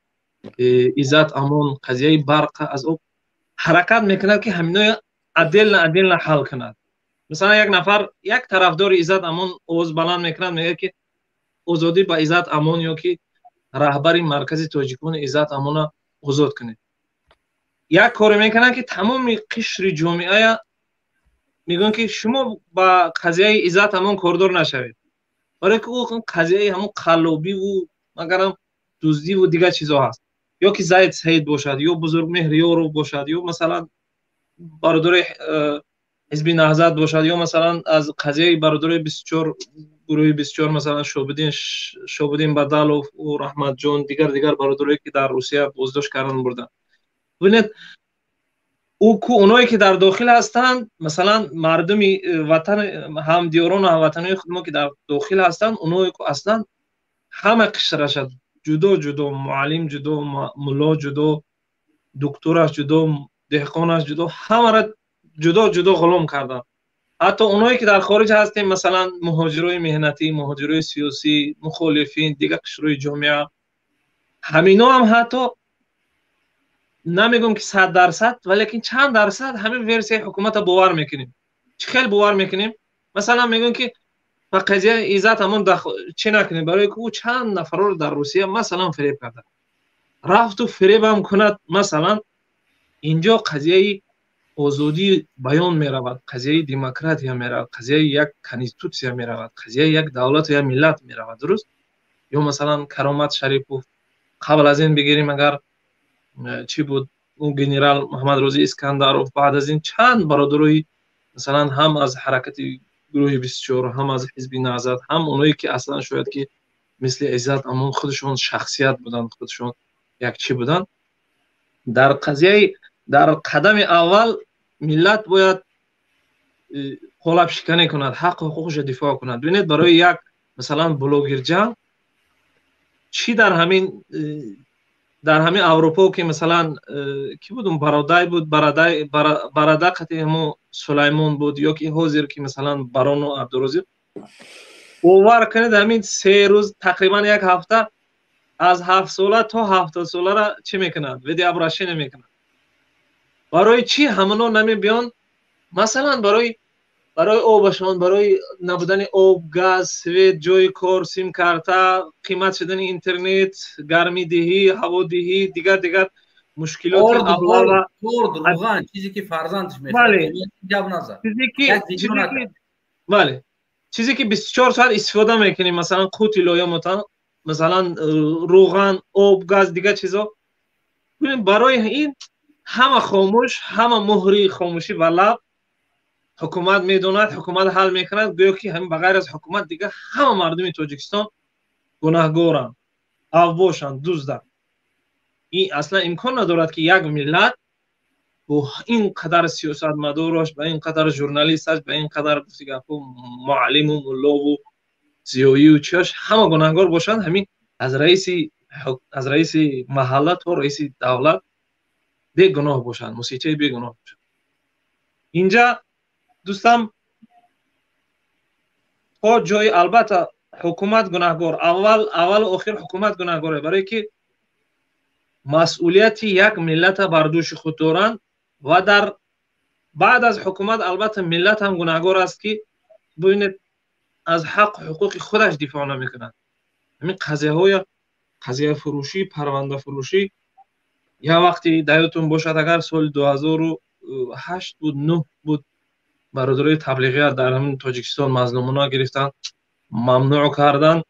عزت امان قضیه برق از او حرکت میکند که همینا عدل حل کند. مثلا یک نفر یک طرفدار عزت امان آواز بلند میکند میگه که آزادی با عزت امان یا که رهبر مرکز تاجیکان عزت امان آزاد کنه. یک کاری میکنن که تمام قشر جامعه میگن که شما با قضیه عزت امان کاردار نشوید، برای که اون قضیه همون قلابی و مگرم دزدی و دیگه چیزا هست، یا که زید سید باشد یا بزرگ مهریار باشد یا مثلا برادر حزب نهضت باشد یا مثلا از قضیه برادر 24 گروه 24 مثلا شوبدین بدل و رحمت جان دیگر برادرایی که در روسیه بازداشت کردن بردن. ببینید اونایی که در داخل هستند مثلا مردم وطن هم دیاران و هموطنان خود ما که در داخل هستند، اونایی که اصلا همه قشرش جدا معلم جدا، ملا جدا، دکترش جدا، دهقانش جدا، همه را جدا غلام کردن. حتی اونایی که در خارج هستیم مثلا مهاجرای مهنتی، مهاجرای سیاسی، مخالفین دیگه قشرهای جامعه، همینا هم حتی نمیگم که 100% ولی چند درصد همین ورسی حکومت باور میکنیم. چه خیلی باور میکنیم. مثلا میگن که با قضیه عزت همون چی نکنیم، برای که او چند نفر رو در روسیه مثلا فریب کرده، رفت و فریب هم کند. مثلا اینجا قضیه آزادی بیان میرود، قضیه دموکراسی میرود، قضیه یک کنستیتوسیا میرود، قضیه یک دولت یا ملت میرود، درست؟ یا مثلا کرامت شریفوف قبل از این بگیریم اگر چی بود اون گنرال محمد روزی اسکندرов بعد از این چند برادرای مثلا هم از حرکت گروه 24 هم از حزب نهضت هم اونایی که اصلا شاید که مثل عزت امان خودشون شخصیت بودن، خودشون یک چی بودن، در قضیه در قدم اول ملت باید قلاب شکنی کند، حق و حقوقش دفاع کند. ببینید برای یک مثلا بلوگر جنگ چی در همین اروپا که مثلا کی بود برادای بود برادر قطعی همون سلیمان بود یا که حاضر که مثلا بران و عبدالرزیق باور کنید همین 3 روز تقریبا یک هفته از 7 ساله تا 70 ساله را چی میکنند ویدیو ابراشی نمیکنند. برای چی همونا نمی بیان؟ مثلا برای آبشان، برای نبودن آب، گاز، سویت، جای کار، سیم کارتا، قیمت شدن اینترنت، گرمی دهی، هوا دهی، دیگر مشکلات روغن چیزی که فرزندش میخواد. بله. جواب نزد. چیزی که بله چیزی که 24 ساعت استفاده میکنیم مثلا قوت لایه مثلا روغن آب گاز دیگه چیزا ببین برای این همه خاموش همه مهری خاموشی و لب حکومت میدوند حکومت حل میکند گویا که همین بغیر از حکومت دیگه همه مردم تاجیکستان گناهگارند اوباشند دزدند این اصلا امکان ندارد که یک ملت با این قدر سیاستمدارش با این قدر ژورنالیستش با این قدر معلم و ملا و زیایی و چیاش همه گناهگار باشند همین از رئیس محله تا رئیس دولت بیگناه باشند موسیقی بیگناه باشند اینجا دوستم تا جای البته حکومت گناهگار اول و آخر حکومت گناهگاره برای که مسئولیت یک ملت بر دوش خود دارند و در بعد از حکومت البته ملت هم گناهگار است که ببینید از حق حقوق خودش دفاع نمیکنند همین قضیه فروشی پرونده فروشی یا وقتی یادتون باشد اگر سال 2008 بود 9 بود برادرای تبلیغیت در همین تاجیکستان مظلومانا گرفتن ممنوع کردن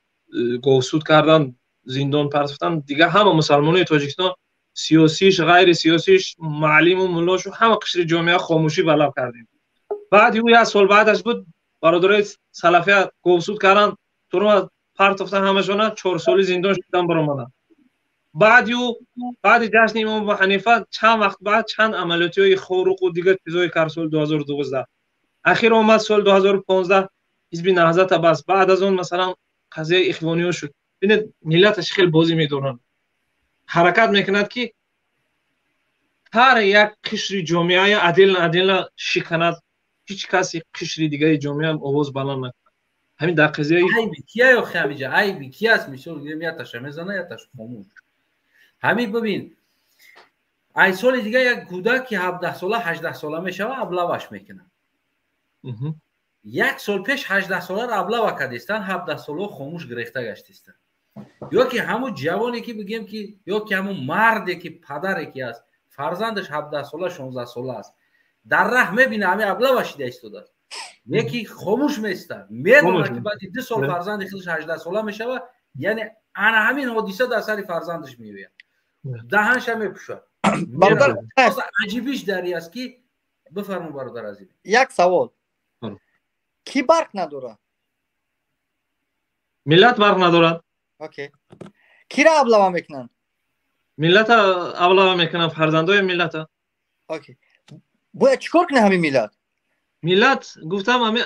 گوسود کردن زندان پرتفتن دیگه همه مسلمانای تاجیکستان سیاسیش غیر سیاسیش معلم و ملاش و همه قشر جامعه خاموشی بلب کردیم بعد یک سال بعدش بود برادرای سلفیه گوسود کردن تو رو پرتفتن همشون 4 سالی زندان شدن برآمدن بعد جشن امام ابو حنیفه چند وقت بعد چند عملیاتی خارق و دیگه چیزای کار سال 2012 اخیر اومد سال 2015 حزب نهضت بس بعد از اون مثلا قضیه اخوانیون شد ببینید ملتش خیلی بازی میدونن حرکت میکند که هر یک قشر جامعه عدل شکند هیچ کسی قشر دیگه جامعه هم آواز بلند نکنه همین در قضیه عیبی کیه یا خمیجه عیبی کی است میشه یا تاش میزنه یا تاش خاموش همین ببین ای سال دیگه یک کودک که 17 ساله 18 ساله میشوه ابلاوش میکنه یک سال پیش 18 ساله را ابلاو کردستن 17 ساله خاموش گرفته گشتستن یا که همون جوانی که بگیم که یا که همون مردی که پدری که است فرزندش 17 ساله 16 ساله است در راه میبینه همه ابلاوش ایستاده است یکی خاموش میسته میدونه که بعد 2 سال فرزند خودش 18 ساله میشوه یعنی انا همین حادثه در سر فرزندش میوید دهنش میپوشه برادر عجیبیش داری است که بفرمایید برادر عزیز یک سوال کی برق نداره ملت برق ندارد اوکی کی را ابلاوا میکنن ملت ابلاوا میکنن فرزندای ملت اوکی باید چیکار کنه همین ملت گفتم همین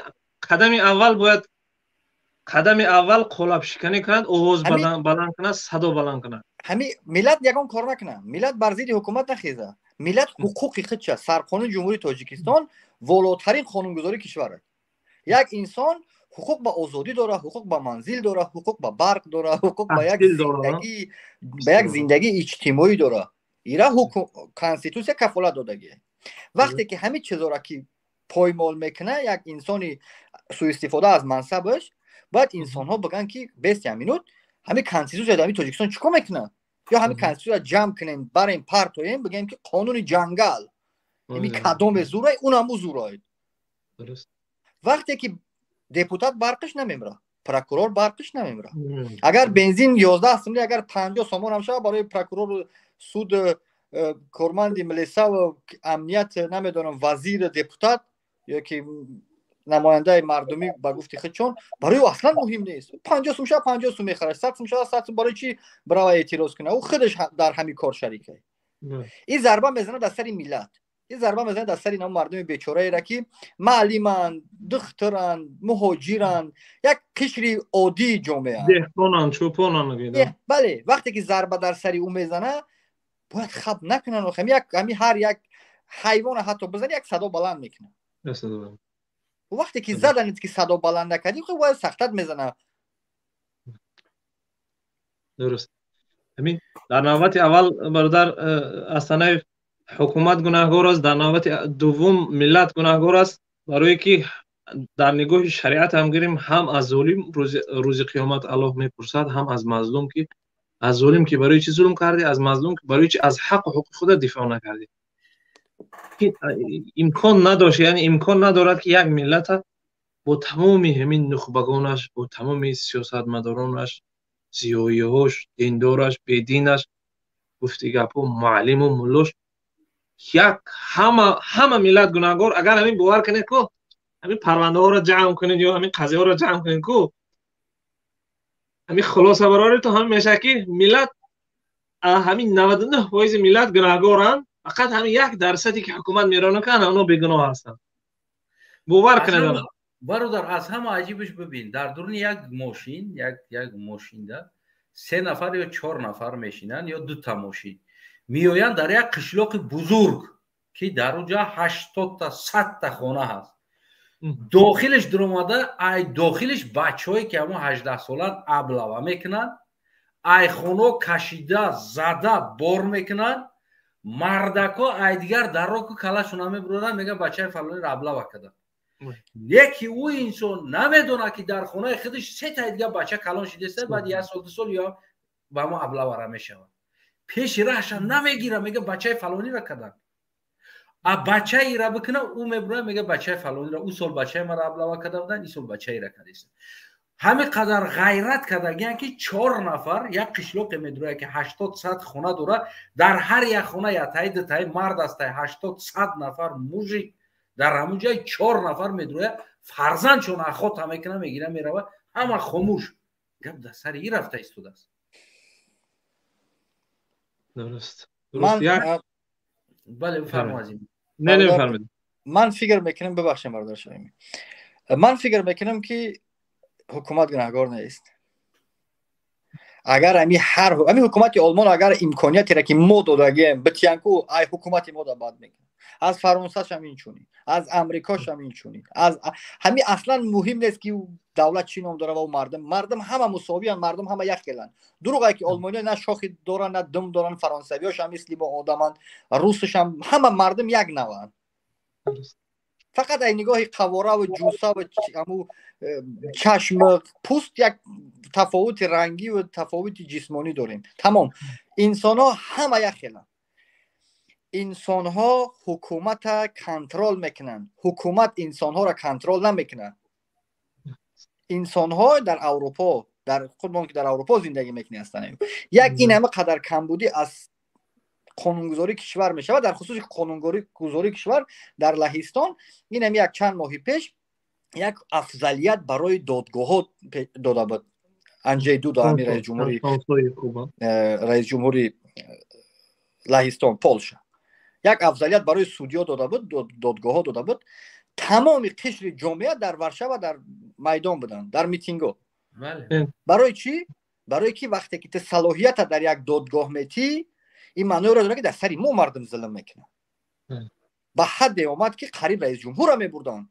قدم اول قلاب شکنی کنند آواز بلند کنند صدا بلند کنند همین ملت یگان کار نکنه ملت بر ضد حکومت نخیزه ملت حقوق خودش سرقانون جمهوری تاجیکستان والاترین قانونگذاری کشور است یک انسان حقوق به آزادی داره حقوق به منزل داره حقوق به برق داره حقوق به یک زندگی اجتماعی داره ایرا کانستیتوسیا کفالت دادگی وقتی که همین چیزا را که پایمال میکنه یک انسانی سوء استفاده از منصبش باید انسان ها بگن که 20 مینوت همین کانستیتوسیا در تاجیکستان چیکار میکنه یا همین کانستیتوسیا جمع کنیم بریم پرتویم بگیم که قانون جنگل همین کدام زورای اونم زورای درست وقتی که دپوتات برقش نمیمره پروکورور برقش نمیمره اگر بنزین 11 سومه اگر 50 سومون هم شه برای پروکورور سود کارمند ملیسا و امنیت نمیدونم وزیر دپوتات یا که نماینده مردمی با گفتی خودشون برای او اصلا مهم نیست 50 سوم شه 50 سوم میخره 100 سوم شه 100 سوم برای چی برای اعتراض کنه او خودش در همین کار شریکه این ضربه میزنه در سر ملت این ضربه میزنه در سر اینا مردم بیچاره را که معلمان دختران مهاجران یک قشر عادی جامعه دهقانان چوپانان بله وقتی که ضربه در سر او میزنه باید خب نکنن همین هر یک حیوان حتی بزن یک صدا بلند میکنه وقتی که زدن که صدا بلند نکردی خب باید سختت میزنه درست همین در نوبت اول برادر اصلا حکومت گناهگار است در نوبت دوم ملت گناهگار است برای که در نگاه شریعت هم گیریم هم از ظالم روز قیامت الله میپرسد هم از مظلوم که از ظالم که برای چی ظلم کردی از مظلوم که برای چی از حق و حقوق خود دفاع نکردی امکان نداشت یعنی امکان ندارد که یک ملت با تمام همین نخبگانش، با تمام سیاستمدارانش، زیایی‌هاش، دیندارش، بیدینش، گفتی گپو معلم و ملاش، یک همه ملت گناهگار. اگر همین باور کنید که همین پرونده ها را جمع کنید یا همین قضیه ها را جمع کنید که همین خلاصه برای تو هم میشه که ملت، همین 99% ملت گناهگارن، فقط همین 1% که حکومت میرانه کنه اونا بیگناه هستن. باور کنید برادر از همه عجیبش ببین، در درون یک ماشین، یک ماشین ده 3 نفر یا 4 نفر میشینن یا 2 تا ماشین میآیند در یک قشلاق بزرگ که در اونجا 80 تا 100 تا خانه هست. داخلش در اومده، ای داخلش بچه‌ای که همون 18 سالن ابلوا میکنن، ای خانه کشیده زده بار میکنن، مردکا ای دیگر در رو که کلاشون هم میبرن میگه بچه فلانی را ابلوا کردن. یکی او انسان نمیدونه که در خونه خودش 3 تا دیگه بچه کلان شده، بعد 1 سال 2 سال یا با ما ابلوا را میشود، پیش راهش نمیگیره، میگه بچه فلانی را کردن. بچه ای را بکنه او میبره میگه بچه فلانی را، او سال بچه ما را ابلوا کرده بودن، این سال بچه ای را کرده است. همین قدر غیرت کرده که 4 نفر یک قشلاق میدره که 80 100 خونه داره، در هر یک خونه یا تای دو تای مرد است، 80 100 نفر موجی در همون جای 4 نفر میدره، فرزند چون اخوت هم میکنه میگیره میره، همه خاموش. گپ در سر این رفته ایستاده است. درست. بله بفرمایید. نه بفرمایید. من فکر میکنم، ببخشید برادر شایمی، من فکر میکنم که حکومت گناهگار نیست. اگر همین حکومت آلمان اگر امکانیتی را که ما دادگیم بتیانکو ای حکومت ما دا بد میکنه، از فرانسه هم این چونی، از امریکا هم این چونی، از همین اصلا مهم نیست که دولت چی نام داره و مردم همه مساوی ان، مردم همه یک خیلن. دروغه که آلمانی نه شاخی دارن نه دم دارن، فرانسویاش هم مثل با آدمن، روسش هم، همه مردم یک نوعن. فقط این نگاه قواره و جوسه و همو چشم پوست یک تفاوت رنگی و تفاوت جسمانی داریم. تمام انسان ها همه یک خیلن. انسان ها حکومت کنترل میکنن، حکومت انسان ها را کنترل نمیکنه. انسان ها در اروپا، در خودمون که در اروپا زندگی میکنی هستن، یک این همه قدر کمبودی از قانونگذاری کشور میشه و در خصوص قانونگذاری کشور در لهستان این هم یک چند ماه پیش یک افضلیت برای دادگاه ها داده بود. انجی دودا امیر رئیس جمهوری لهستان پولشا یک افضلیت برای سودیا داده بود، دادگاه ها داده بود. تمام قشر جامعه در ورشو در میدان بودن، در میتینگو. برای چی؟ برای که وقتی که صلاحیت در یک دادگاه میتی، این معنی را داره که در سری ما مردم ظلم میکنه. به حد اومد که قریب رئیس جمهور را میبردن.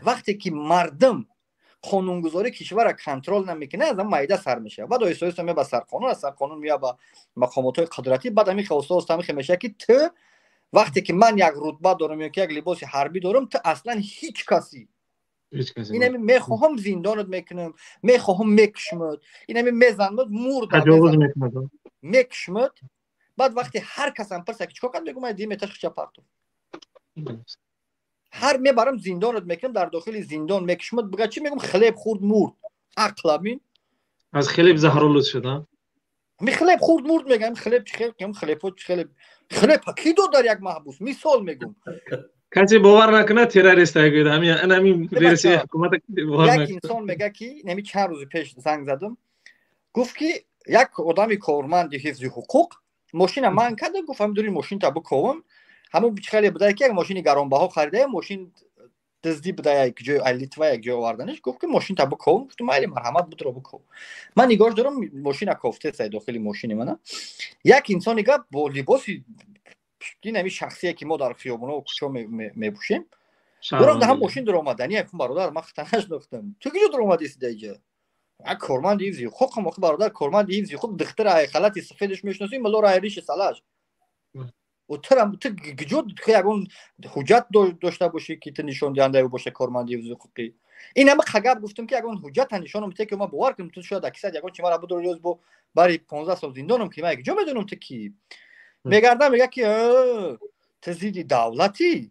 وقتی که مردم قانونگذاری کشور را کنترل نمیکنه، از هم میده سر میشه و دایسه است می به سرقانون، از سرقانون میاد به مقامات قدرتی، بعد می خواسته است میشه که تو وقتی که من یک رتبه دارم یا که یک لباس حربی دارم، تو اصلا هیچ کسی اینم میخواهم زندانت میکنم، میخواهم میکشمت، اینم میزنمت، تجاوز میکنم میکشمت. بعد وقتی هر کس هم پرسه که چیکار کنم، میگم دی میتاش چپارتو هر میبرم زندانت میکنم، در داخل زندان میکشمت. بگه چی میگم؟ خلیب خورد مرد. عقلمین از خلیب زهرآلود شدم. می خلیب خورد مرد میگم. خلیب چی خلیب کی دو در یک محبوس مثال میگم. کسی باور نکنه تروریست اگه همین ورسی حکومت باور نکنه. یک انسان میگه که نمی چند روز پیش زنگ زدم، گفت که یک آدمی کارمند حفظ حقوق ماشین من کرده، گفتم دوری ماشین تا بکوم، همون خیلی بده که یک ماشین گرانبها خریده، ماشین دزدی بده یک جای لیتوا یک جای آوردنش، گفت که ماشین تا بکوم. گفتم مالی مرحمت بود رو بکوم. من نگاش دارم ماشین کافته سای داخل ماشین منه، یک انسان نگاه با لباسی این همی شخصیه که ما در خیابونا و کوچه میپوشیم دارم در هم ماشین در آمدنی اکم برادر من خطنش نفتم. تو کجا در آمدی سیده ایجا؟ کارمند حفظ حقوق هم برادر، کارمند حفظ حقوق دختر ای خلطی سفیدش میشناسی ملا را ریش سلاش و تو کجا یگون حجت داشته باشی که تو نشون دهنده باشه کارمند حفظ حقوقی. این همه خگب گفتم که یگون حجت نشونم میده که ما باور کنم تو شاید اکثر یگون چی مرا بود روز با برای 15 سال زندانم که من کجا میدونم تو کی میگردم میگه که تزیدی دولتی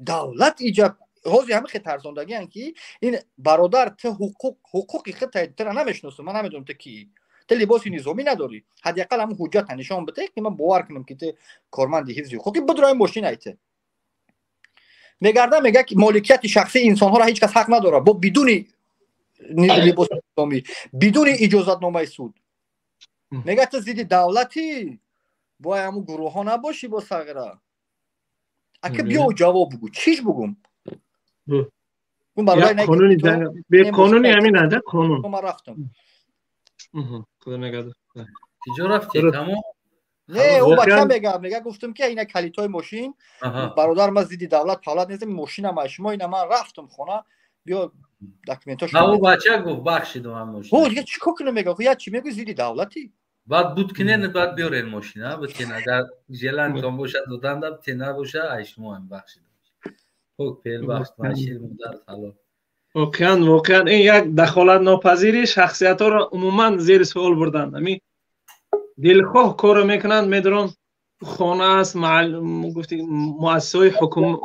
دولت ایجاب حوزی همه خیلی ترساندگی هن که این برادر ته حقوقی خیلی تایید نمیشناسه. من نمیدونم ته کی ته لباسی نظامی نداری، حداقل هم حجت نشان بده که من باور کنم که ته کارمند حفظ حقوقی بدرای ماشین ایته. میگرده میگه که مالکیت شخصی انسان ها را هیچ کس حق نداره با بدون لباس نظامی، بدون اجازت نامه سود. میگه تو زیدی دولتی با همون گروه ها نباشی با سغره. اگه بیا جواب بگو چیش بگم؟ یا قانونی به قانونی همین نده قانون. من رفتم. خدا نگهدار. کجا رفتی؟ تمام. نه او بچه میگه گفتم که اینا کلیتای ماشین برادر من زیدی دولت نیست ماشینم شما اینا من رفتم خونه بیا داکیومنتاشو. او بچه گفت بخشیدم هم ماشین. او دیگه چیکار کنم میگه خو یا چی میگه زیدی دولتی بعد بود کنه بعد بیارین ماشین ها بتین اگر جلن کام باشه دادن دم تنه باشه 8 ماه هم بخشیدم. خب پیل بخش ماشین مدار حالا واقعا این یک دخالت ناپذیری شخصیت ها را عموما زیر سوال بردن. همین دلخواه کارو میکنن میدونن خانه است گفتی مؤسسه‌های حکومت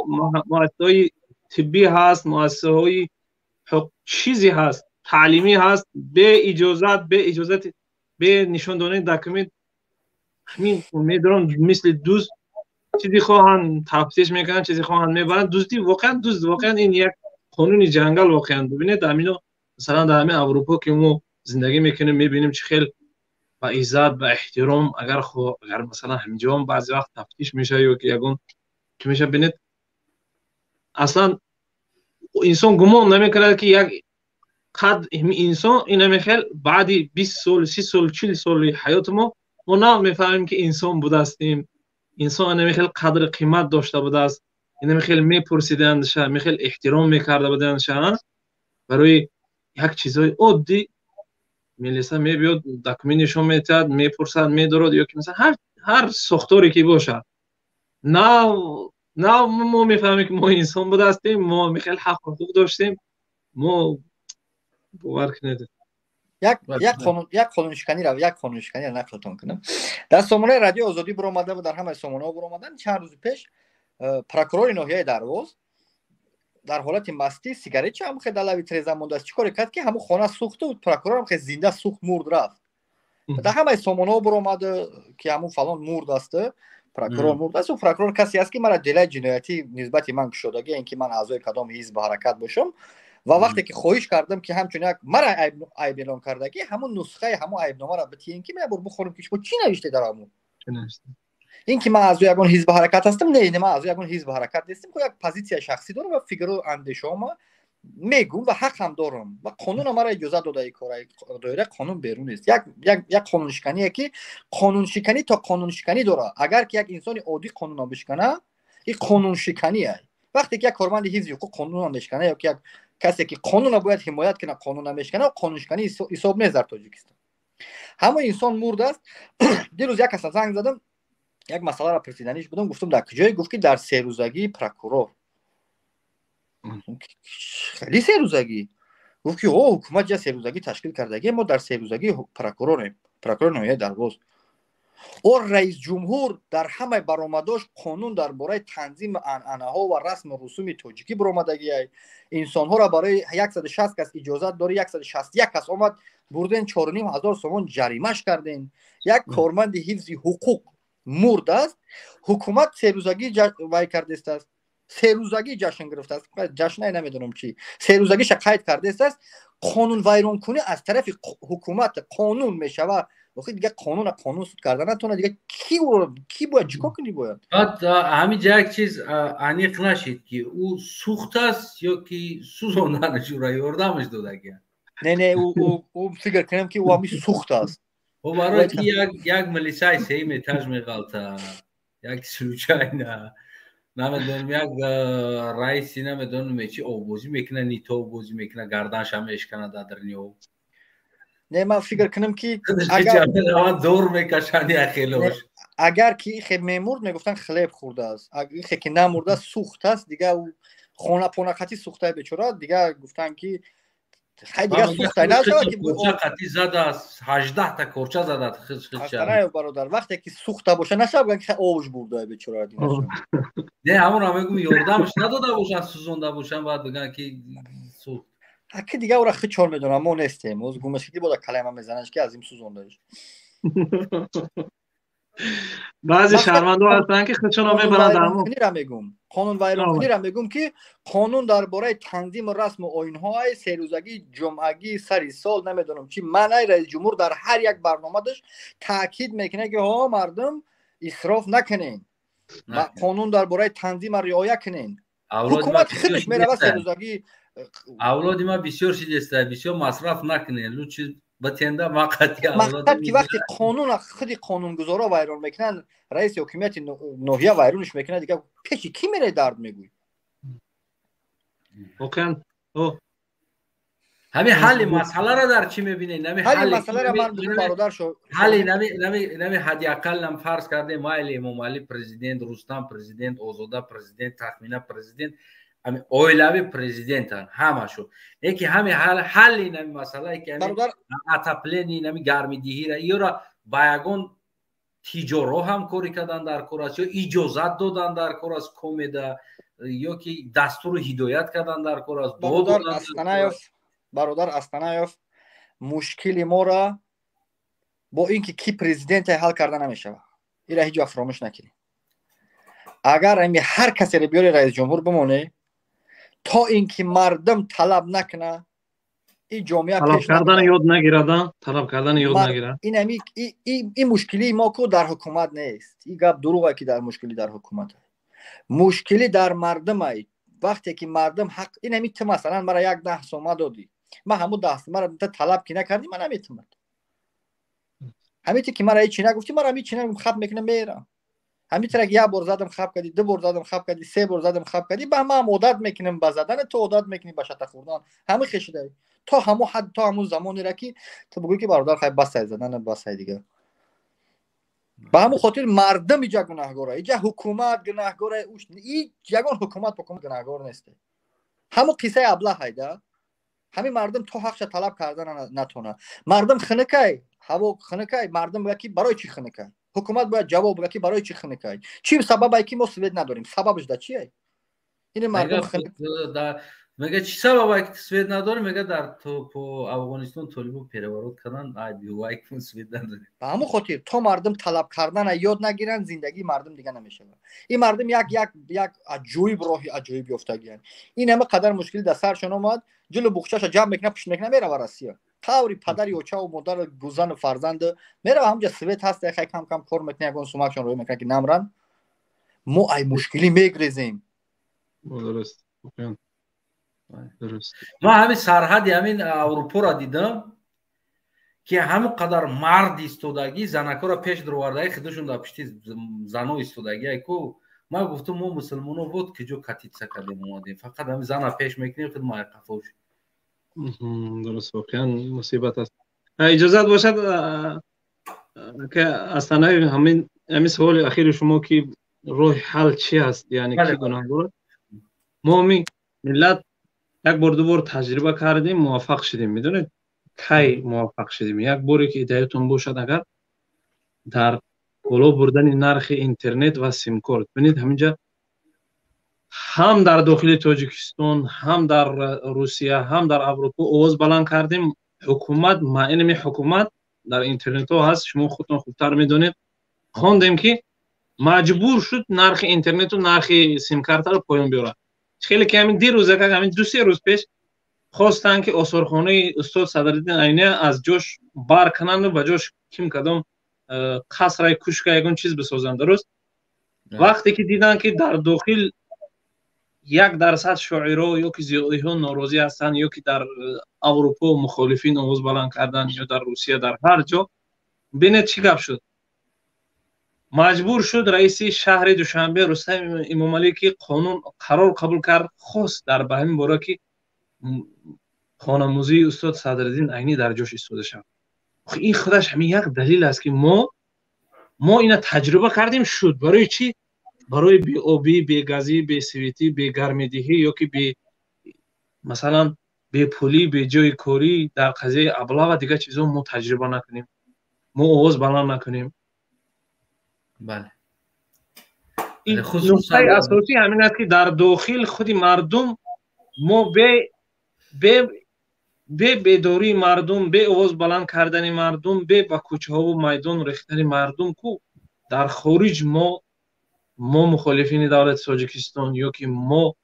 مؤسسه‌های طبی هست مؤسسه‌های چیزی هست تعلیمی هست به اجازت به نشان دادن داکیومنت همین میدونن مثل دوست چیزی خواهن تفتیش میکنن چیزی خواهن میبرن دوستی واقعا این یک قانون جنگل واقعا. ببینید همینو مثلا در همین اروپا که ما زندگی میکنیم میبینیم چه خیلی با عزت با احترام اگر مثلا همینجا هم بعضی وقت تفتیش میشه یا که یگون که میشه ببینید اصلا انسان گمان نمیکنه که یک قد انسان این میخواد بعدی 20 سال 30 سال 40 سال حیات ما نه میفهمیم که انسان بوده استیم. انسان نمیخواد قدر قیمت داشته بوده است. این میخواد میپرسیدندش میخواد احترام میکرده بودندش برای یک چیزای عادی میلیسا میبیاد داکیومنتشون میتاد میپرسد میدارد یا که مثلا هر ساختاری که باشه نه ما میفهمیم که ما انسان بوده هستیم ما میخواد حق حقوق داشتیم ما باور کنید. یک قانونشکنی را نقلتون کنم. در سامانه رادیو آزادی برآمده و در همه سامانه‌ها برآمدن چند روز پیش پروکورور ناحیه درواز در حالت مستی سیگارت هم خیلی دلوی تریزه مونده است. چیکار کرد که همون خانه سوخته بود، پروکورور هم خیلی زنده سوخت مرد رفت. در همه سامانه‌ها برآمده که همون فلان مرد است، پروکورور مرد است. و پروکورور کسی است که مرا دلیل جنایتی نسبت من شدگی اینکه من اعضای کدام حزب حرکت باشم و وقتی که خواهش کردم که همچون یک مرا عیب اعلام کرده که همون نسخه همون عیبنامه را بتین که من بخورم که شما چی نوشته در همون این که من اعضای یگان حزب حرکت هستم. نه من اعضای یگان حزب حرکت نیستم که یک پوزیشن شخصی دارم و فکر و اندیشه‌ام میگم و حق هم دارم و قانون مرا اجازه داده این کار دایره قانون بیرون است. یک قانون شکنی که قانون شکنی تا قانون شکنی داره. اگر که یک انسان عادی قانون بشکنه این قانون شکنی است. وقتی که یک کارمند حزب حقوق قانون نمیشکنه یا که یک کسی که قانون باید حمایت کنه قانون نمیشکنه قانون شکنی حساب نیست در تاجیکستان. همه انسان مرد است. دیروز یک کس زنگ زدم یک مسئله را پرسیدنیش بودم گفتم در کجای گفت که در سه روزگی پروکورور. خیلی سه روزگی گفت که حکومت جا سه روزگی تشکیل کرده ما در سه روزگی پروکوروریم پروکورور ناحیه درواز. اور رئیس جمهور در همه برآمداش قانون درباره تنظیم عنعنه‌ها و رسم و رسوم تاجیکی برآمدگی انسان ها را برای 160 کس اجازت داره 161 کس آمد بردن 4,500 تومان جریمه‌اش کردن. یک کارمند حفظ حقوق مرد است. حکومت سه روزگی وای کرده است. سه روزگی جشن گرفته است. جشن نمیدونم چی. سه روزگیش قید کرده است. قانون ویران کنی از طرف حکومت قانون میشوه. وقتی دیگه قانون سود کردن نتونه دیگه کی باید چیکار کنی باید. بعد همینجا یک چیز انیق نشید که او سوخته است یا که سوزوندنش را یاردمش دادگی. نه او فکر کنم که او همی سوخته است. و برای که یک ملیسای سیمی تجمی غلطه یک سلوچه نه نمیدونم یک رئیسی نمیدونم چی آبوزی میکنه نیتا آبوزی میکنه گردنش هم اشکنه دادرنیو. نه من فکر کنم که اگر دور میکشن یا خیلیش اگر که خیلی میمورد میگفتن خلیب خورده است. اگر که نمورده سوخته است دیگه او خانه پونقتی سوخته بیچاره دیگه گفتن که خیلی دیگه سوخت نشود که کورچه قطعی زده است 18 تا کورچه زده اصلا برادر وقتی که سوخت باشه نشود که اوج برده بیچاره دیگه نه همون هم میگم یاردمش نداده باشن سوزونده باشن بعد بگن که سوخت که دیگه اون خیلی چال میدونم ما نیستیم از گومشکی بود کلمه میزننش که از این سوزوندهش بعضی شهروندان هستن که خودشون میبرن در میگم قانون ویرانکنی را میگم که قانون درباره تنظیم رسم و آیین‌های سه روزگی جمعگی سری سال نمیدونم چی معنی رئیس جمهور در هر یک برنامه‌اش تاکید میکنه که ها مردم اسراف نکنین و قانون درباره تنظیم رعایت کنین حکومت خودش میره سه روزگی اولاد ما بسیار چیز است بسیار مصرف نکنین لو چیز بتنده مقطعی اولاد که وقتی قانون خودی قانونگذارا ویران میکنن رئیس حکومت ناحیه ویرانش میکنه دیگه پیش کی میره درد میگوی اوکن همین حل مسئله را در چی میبینین حل مسئله را من برادر شو حل نمی حدی اقل هم فرض کرده مایل امام علی پرزیدنت رستم پرزیدنت آزاده پرزیدنت تخمینه پرزیدنت همین اویلاوی پرزیدنتن همشون یکی همین حل این مسئله که همین اتاپلنی همین گرمیدهی را ایرا بایگون تیجارو هم کاری کردن در کوراس یا اجازت دادن در کوراس کومیده یا که دستور هدایت کردن در کوراس برادر استانایف مشکل ما را با اینکه کی پرزیدنت حل کردن نمیشه اینا هیچ فراموش نکنید اگر هر کسی رو بیاره رئیس جمهور بمونه تا اینکه مردم طلب نکنه این جامعه طلب کردن یاد نگیردن طلب کردن یاد نگیره این مشکلی ما کو در حکومت نیست این گپ دروغه که در مشکلی در حکومت مشکلی در مردم ای وقتی که مردم حق این نمیت مثلا مرا یک 10 سوم دادی من همون 10 سوم را طلب کی نکردی من نمیتونم همیتی که مرا هیچ نگفتی مرا هیچ نگم خط میکنم میرم همیتره یک بار زدم خب کردی 2 بار زدم خب کردی 3 بار زدم خب کردی به ما عادت میکنیم به زدن تو عادت میکنی به شت خوردن همه خشیده تا همو حد تا همون زمانی را که تو بگوی که برادر خیلی بس زدن بس دیگه به همون خاطر مردم اینجا گناهگاره اینجا حکومت گناهگاره اوش این جگان حکومت گناهگار نیست همون قصه ابله هایده همین مردم تو حقش طلب کردن نتونه مردم خنکای هوا خنکای مردم بگی برای چی خنکای حکومت باید جواب بده که برای چی خنکای چی سببی که ما سوید نداریم سببش ده چیه این مردم میگه چی سببی که سوید نداریم میگه در تو افغانستان طالبو پیروارود کردن ایدیوای که سوید نداریم به همون خاطر تو مردم طلب کردن یاد نگیرن زندگی مردم دیگه نمیشه این مردم یک عجیب راهی عجیب یافتگیان این همه قدر مشکلی در سرشون اومد جلو بخشش جمع میکنه پشت میکنه میره ورسیه طوری پدر اوچا و مادر گوزن و فرزند میره همونجا سویت هست خیلی کم کم کار میکنه اگه سومکشون روی میکنه که نمرن ما ای مشکلی میگریزیم درست درست ما همین سرحد همین اروپا را دیدم که همون قدر مرد ایستادگی زنکا را پیش دروردگی خودشون در پشتی زنا ایستادگی کو ما گفتم ما مسلمانو بود که جو کاتیتسا کردیم اومدیم فقط همین زنا پیش میکنیم خود ما قفوش درست واقعا مصیبت است اجازه باشد که اصلا همین سوال اخیر شما که راه حل چی است یعنی کی گناهگار ما ملت یک بار 2 بار تجربه کردیم موفق شدیم میدونید کی موفق شدیم یک باری که ایدهتون باشد اگر در بالا بردن نرخ اینترنت و سیم کارت ببینید همینجا هم در داخل تاجیکستان هم در روسیه هم در اروپا آواز بلند کردیم حکومت معنی حکومت در اینترنت ها هست شما خودتون خوبتر میدونید خواندیم که مجبور شد نرخ اینترنت و نرخ سیم کارت رو پایین بیاره خیلی که همین دیروزه که همین 2-3 روز پیش خواستن که آثارخانه استاد صدرالدین عینی از جاش بار کنند و به جاش کیم کدام قصر کوشک یگون چیز بسازند درست وقتی که دیدن که در داخل 1% شاعرها یا که زیادی‌ها ناراضی هستند یا که در اروپا مخالفین آواز بلند کردن یا در روسیه در هر جا ببینید چی گپ شد مجبور شد رئیس شهر دوشنبه رستم امام علی که قانون قرار قبول کرد خواست در به همین باره که خانموزی استاد صدرالدین عینی در جاش ایستاده شد این خودش همین یک دلیل است که ما اینا تجربه کردیم شد برای چی برای بی آبی بی گازی بی سویتی بی گرمیدهی یا که بی مثلا بی پولی بی جای کاری در قضیه ابلا و دیگه چیزا ما تجربه نکنیم، ما آواز بلند نکنیم. بله این نکته خصوصا اساسی همین است که در داخل خود مردم ما به به بیداری مردم، به آواز بلند کردن مردم، به با کوچه ها و میدان ریختن مردم کو در خارج ما مخالفین دولت تاجیکستان یا که ما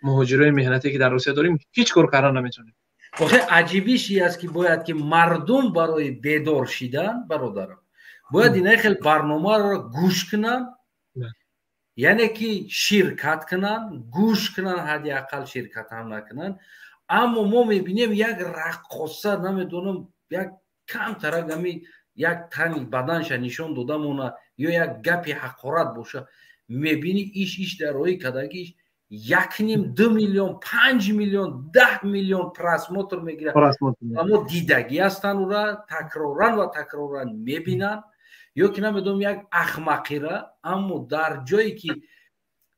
مهاجرای مهنتی که در روسیه داریم هیچ کار کردن نمیتونیم. آخه عجیبیش این است که باید که مردم برای بیدار شدن برادرم باید این خیلی برنامه را گوش کنن، یعنی که شرکت کنن، گوش کنن، حدی اقل شرکت هم نکنن. اما ما میبینیم یک رقاصه نمیدونم یک کم ترگمی یک تنی بدنش نشان داده مونه یا یک گپی حقارت باشه، میبینی ایش در روی کدگیش 1.5 میلیون 5 میلیون 10 میلیون پراسموتر میگیره. اما دیدگی هستن او را تکرارن میبینن یا که نمیدونم یک احمقی را، اما در جایی که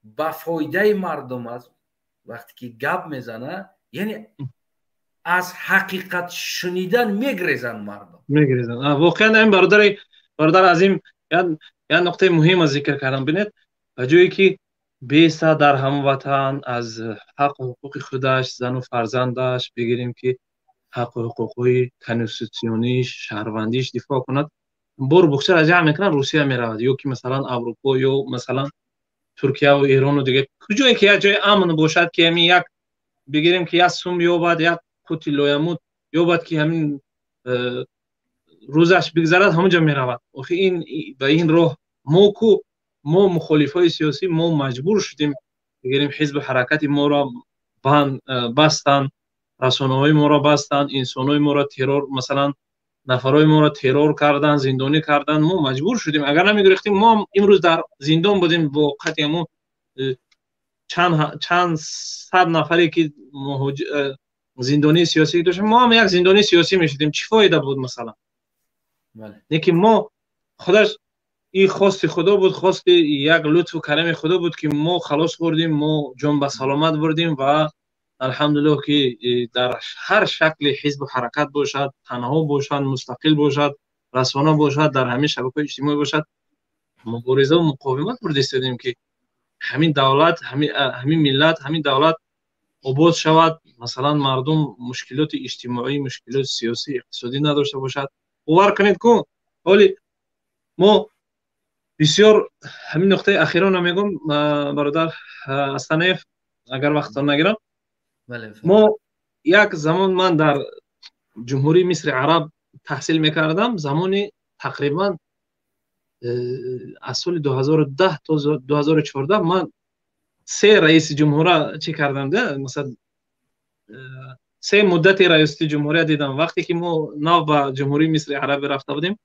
با فایده مردم است وقتی که گپ میزنه یعنی از حقیقت شنیدن میگریزن مردم میگریزن. واقعا این برادر عظیم یا نقطه مهم ذکر کردم. ببینید به جایی که بیسته در هموطن از حق و حقوق خودش زن و فرزندش بگیریم که حق و حقوقی کنستیتیونیش شهروندیش دفاع کند، بار بخشی را جمع میکنن روسیه میرود یا که مثلا اروپا یا مثلا ترکیه و ایران و دیگه کجایی که یک جای امن باشد که همین یک بگیریم که یک سوم یابد یک قوتی لایموت یابد که همین روزش بگذرد همونجا میرود. این به این راه ما مخالفای سیاسی ما مجبور شدیم بگیریم حزب حرکت ما را بستن، رسانه‌های ما را بستن، انسان‌های ما را ترور، مثلا نفرای ما را ترور کردن، زندانی کردن. ما مجبور شدیم، اگر نمیگرفتیم ما امروز در زندان بودیم. با قطعا چند صد نفری که زندانی سیاسی داشتیم ما هم یک زندانی سیاسی میشدیم. چی فایده بود مثلا؟ نه که ما خودش این خواست خدا بود، خواست یک لطف و کرم خدا بود که ما خلاص خوردیم، ما جان به سلامت بردیم و الحمدلله که در هر شکل حزب و حرکت باشد، تنها باشد، مستقل باشد، رسانه باشد، در همین شبکه‌های اجتماعی باشد، مبارزه و مقاومت برده ایستادیم که همین دولت، همین ملت، همین دولت آباد شود، مثلا مردم مشکلات اجتماعی، مشکلات سیاسی، اقتصادی نداشته باشد. باور کنید که ولی ما بسیار همین نقطه اخیرا نمیگم برادر استانیف اگر وقت نگیرم، ما یک زمان من در جمهوری مصر عرب تحصیل میکردم، زمانی تقریبا از سال 2010 تا 2014 من 3 رئیس جمهور چی کردم ده، مثلا 3 مدت رئیس جمهوری دیدم. وقتی که ما نو به جمهوری مصر عرب رفته بودیم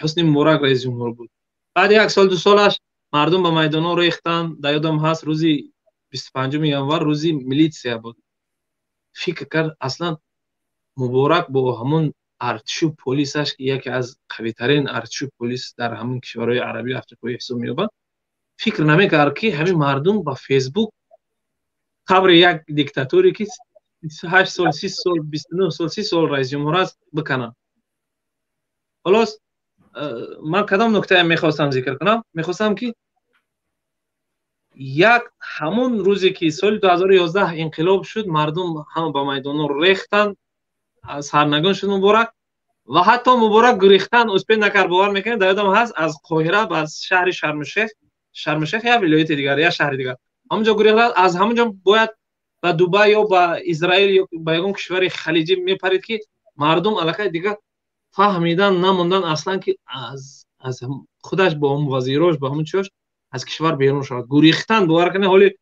حسنی مبارک رئیس جمهور بود. بعد 1 سال 2 سالش مردم به میدان ریختن. در یادم هست روزی 25 ینور روزی میلیتسیا بود. فکر کرد اصلا مبارک با همون ارتش و پلیسش که یکی از قوی ترین ارتش و پلیس در همون کشورهای عربی افریقایی حساب می‌یابد، فکر نمی‌کرد که همین مردم با فیسبوک قبر یک دیکتاتوری که 28 سال 30 سال 29 سال 30 سال رئیس جمهور است بکنن. خلاص من کدام نکته میخواستم ذکر کنم؟ میخواستم که یک همون روزی که سال 2011 انقلاب شد، مردم هم با میدان ریختن، سرنگون شد مبارک و حتی مبارک گریختن اسپی نکر. باور میکنید در یادم هست از قاهره از شهر شرم الشیخ یا ولایت دیگر یا شهر دیگر همونجا گریختن. از همونجا باید به دبی یا به اسرائیل یا به یکم کشور خلیجی میپرید که مردم علاقه دیگه فهمیدن نموندن اصلا که از خودش با هم وزیراش با همون چوش از کشور بیرون شد، گریختن. باور کنید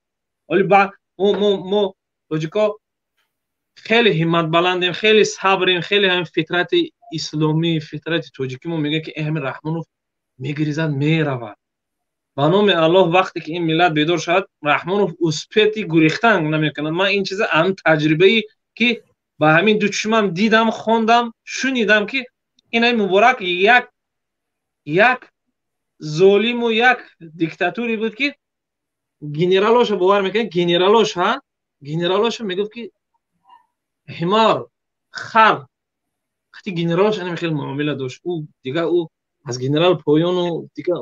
حالی با ما لوجیکا خیلی همت بلندیم، خیلی صبریم، خیلی هم فطرت اسلامی، فطرت تاجیکی ما میگه که همین رحمانوف میگریزن میرود. به نام الله وقتی که این ملت بیدار شد رحمانوف اسپیتی گریختن نمیکنن. من این چیز هم تجربه که با همین دو چشمم دیدم، خوندم، شنیدم که این مبارک یک ظالم و یک دیکتاتوری بود که گنرالاش باور میکنه، گنرالاش میگفت که حمار خر وقتی گنرالش همین خیلی معامله داشت او دیگه او از گنرال پایان و دیگه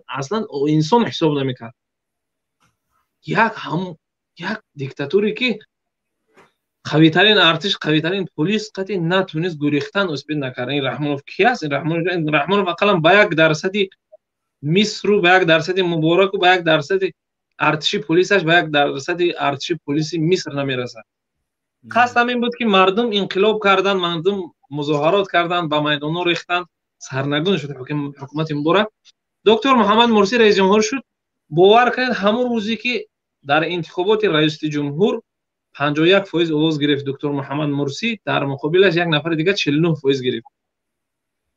اصلا انسان حساب نمیکرد یک دیکتاتوری که قوی ترین ارتش قوی ترین پلیس قطعی نتونست گریختن اثبات نکرد. این رحمانوف کی است؟ این رحمانوف اقلا با 1% مصر و با 1% مبارک و با 1% ارتش پلیسش با 1% ارتش پلیس مصر نمیرسد. قصد این بود که مردم انقلاب کردن، مردم مظاهرات کردن، با میدان ریختن، سرنگون شد حکومت مبارک. دکتر محمد مرسی رئیس جمهور شد. باور کنید همون روزی که در انتخابات رئیس جمهور 51% آواز گرفت دکتر محمد مرسی، در مقابلش یک نفر دیگه 49% گرفت.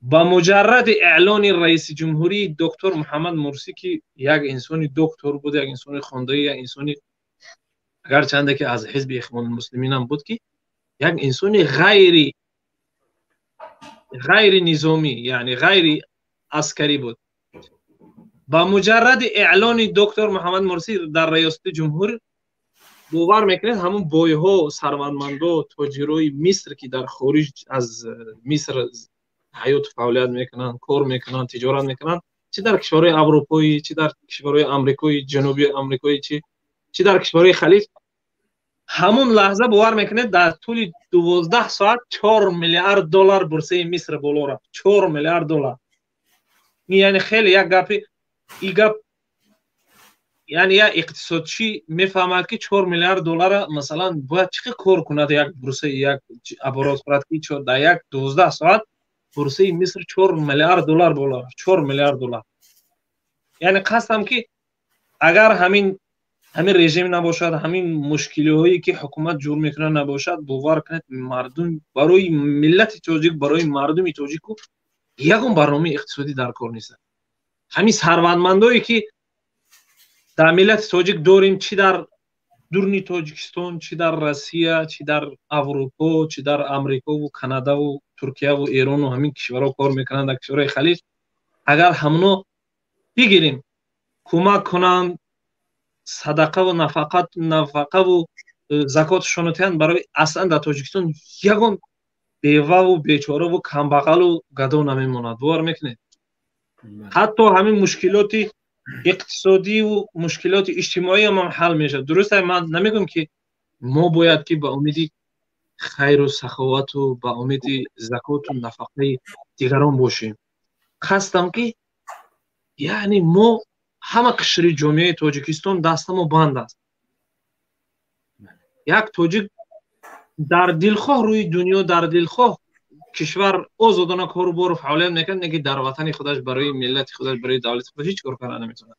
با مجرد اعلان رئیس جمهوری دکتر محمد مرسی که یک انسانی دکتر بود، یک انسانی خوانده، یک انسانی اگر چنده که از حزب اخوان المسلمین هم بود که یک انسانی غیر نظامی یعنی غیر عسکری بود. با مجرد اعلان دکتر محمد مرسی در ریاست جمهور باور میکنید همون بایها، ثروتمندا، تاجرای مصر که در خارج از مصر حیات فعالیت میکنن، کار میکنن، تجارت میکنن، چه در کشورهای اروپایی، چه در کشورهای آمریکایی، جنوبی آمریکایی، چه در کشورهای خلیج، همون لحظه باور میکنید در طول 12 ساعت 4 میلیارد دلار بورسه مصر بالا رفت. 4 میلیارد دلار. یعنی خیلی یک گپ یعنی یک اقتصادچی میفهمد که 4 میلیارد دلار مثلا باید چقدر کار کند یک بورسه، یک ابرات خورد که در یک 12 ساعت بورسه مصر 4 میلیارد دلار بالا رفت. 4 میلیارد دلار. یعنی قسم که اگر همین رژیم نباشد، همین مشکلی هایی که حکومت جور میکنه نباشد، باور کنید مردم برای ملت تاجیک، برای مردم تاجیک یگون برنامه اقتصادی در کار نیست. همین ثروتمندایی که در ملت تاجیک داریم، چی در دورنی تاجیکستان، چی در روسیه، چی در اروپا، چی در امریکا و کانادا و ترکیه و ایران و همین کشورها کار میکنند، در کشورهای خلیج، اگر همونو بگیریم کمک کنند، صدقه و نفقه و زکاتشون رو برای اصلا در تاجیکستان یگون بیوه و بیچاره و کمبغل و گدا نمیماند. باور میکنید حتی همین مشکلات اقتصادی و مشکلات اجتماعی هم حل میشه. درسته من نمیگم که ما باید که با امید خیر و سخاوت و با امید زکات و نفقه دیگران باشیم. خواستم که یعنی ما همه قشر جامعه تاجیکستان دستمو بند است. یک تاجیک در دلخواه روی دنیا، در دلخواه کشور آزادانه کاروبار و فعالیت میکنه که در وطن خودش برای ملت خودش برای دولت خودش هیچ کار کردن نمیتونه.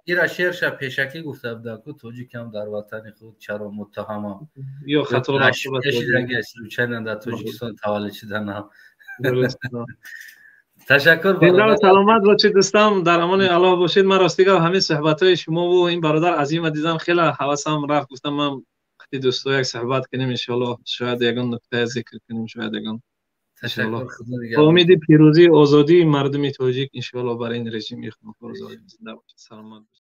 ایرا شیرش پیشکی گفته بود که تاجیک هم در وطن خود چرا متهم یا خطا رفته چند در تاجیکستان تولد شدن. تشکر برادر. سلامت باشید دوستان، در امان الله باشید. من راستیگه همین صحبت های شما و این برادر عظیم دیدم خیلی حواسم رفت، گفتم من دوستا یک صحبت کنیم ان شاء الله، شاید یگان نکته ذکر کنیم، شاید یگان تشکر. با امید پیروزی آزادی مردم تاجیک ان شاء الله برای این رژیم خونخوار زنده باشید. سلامت.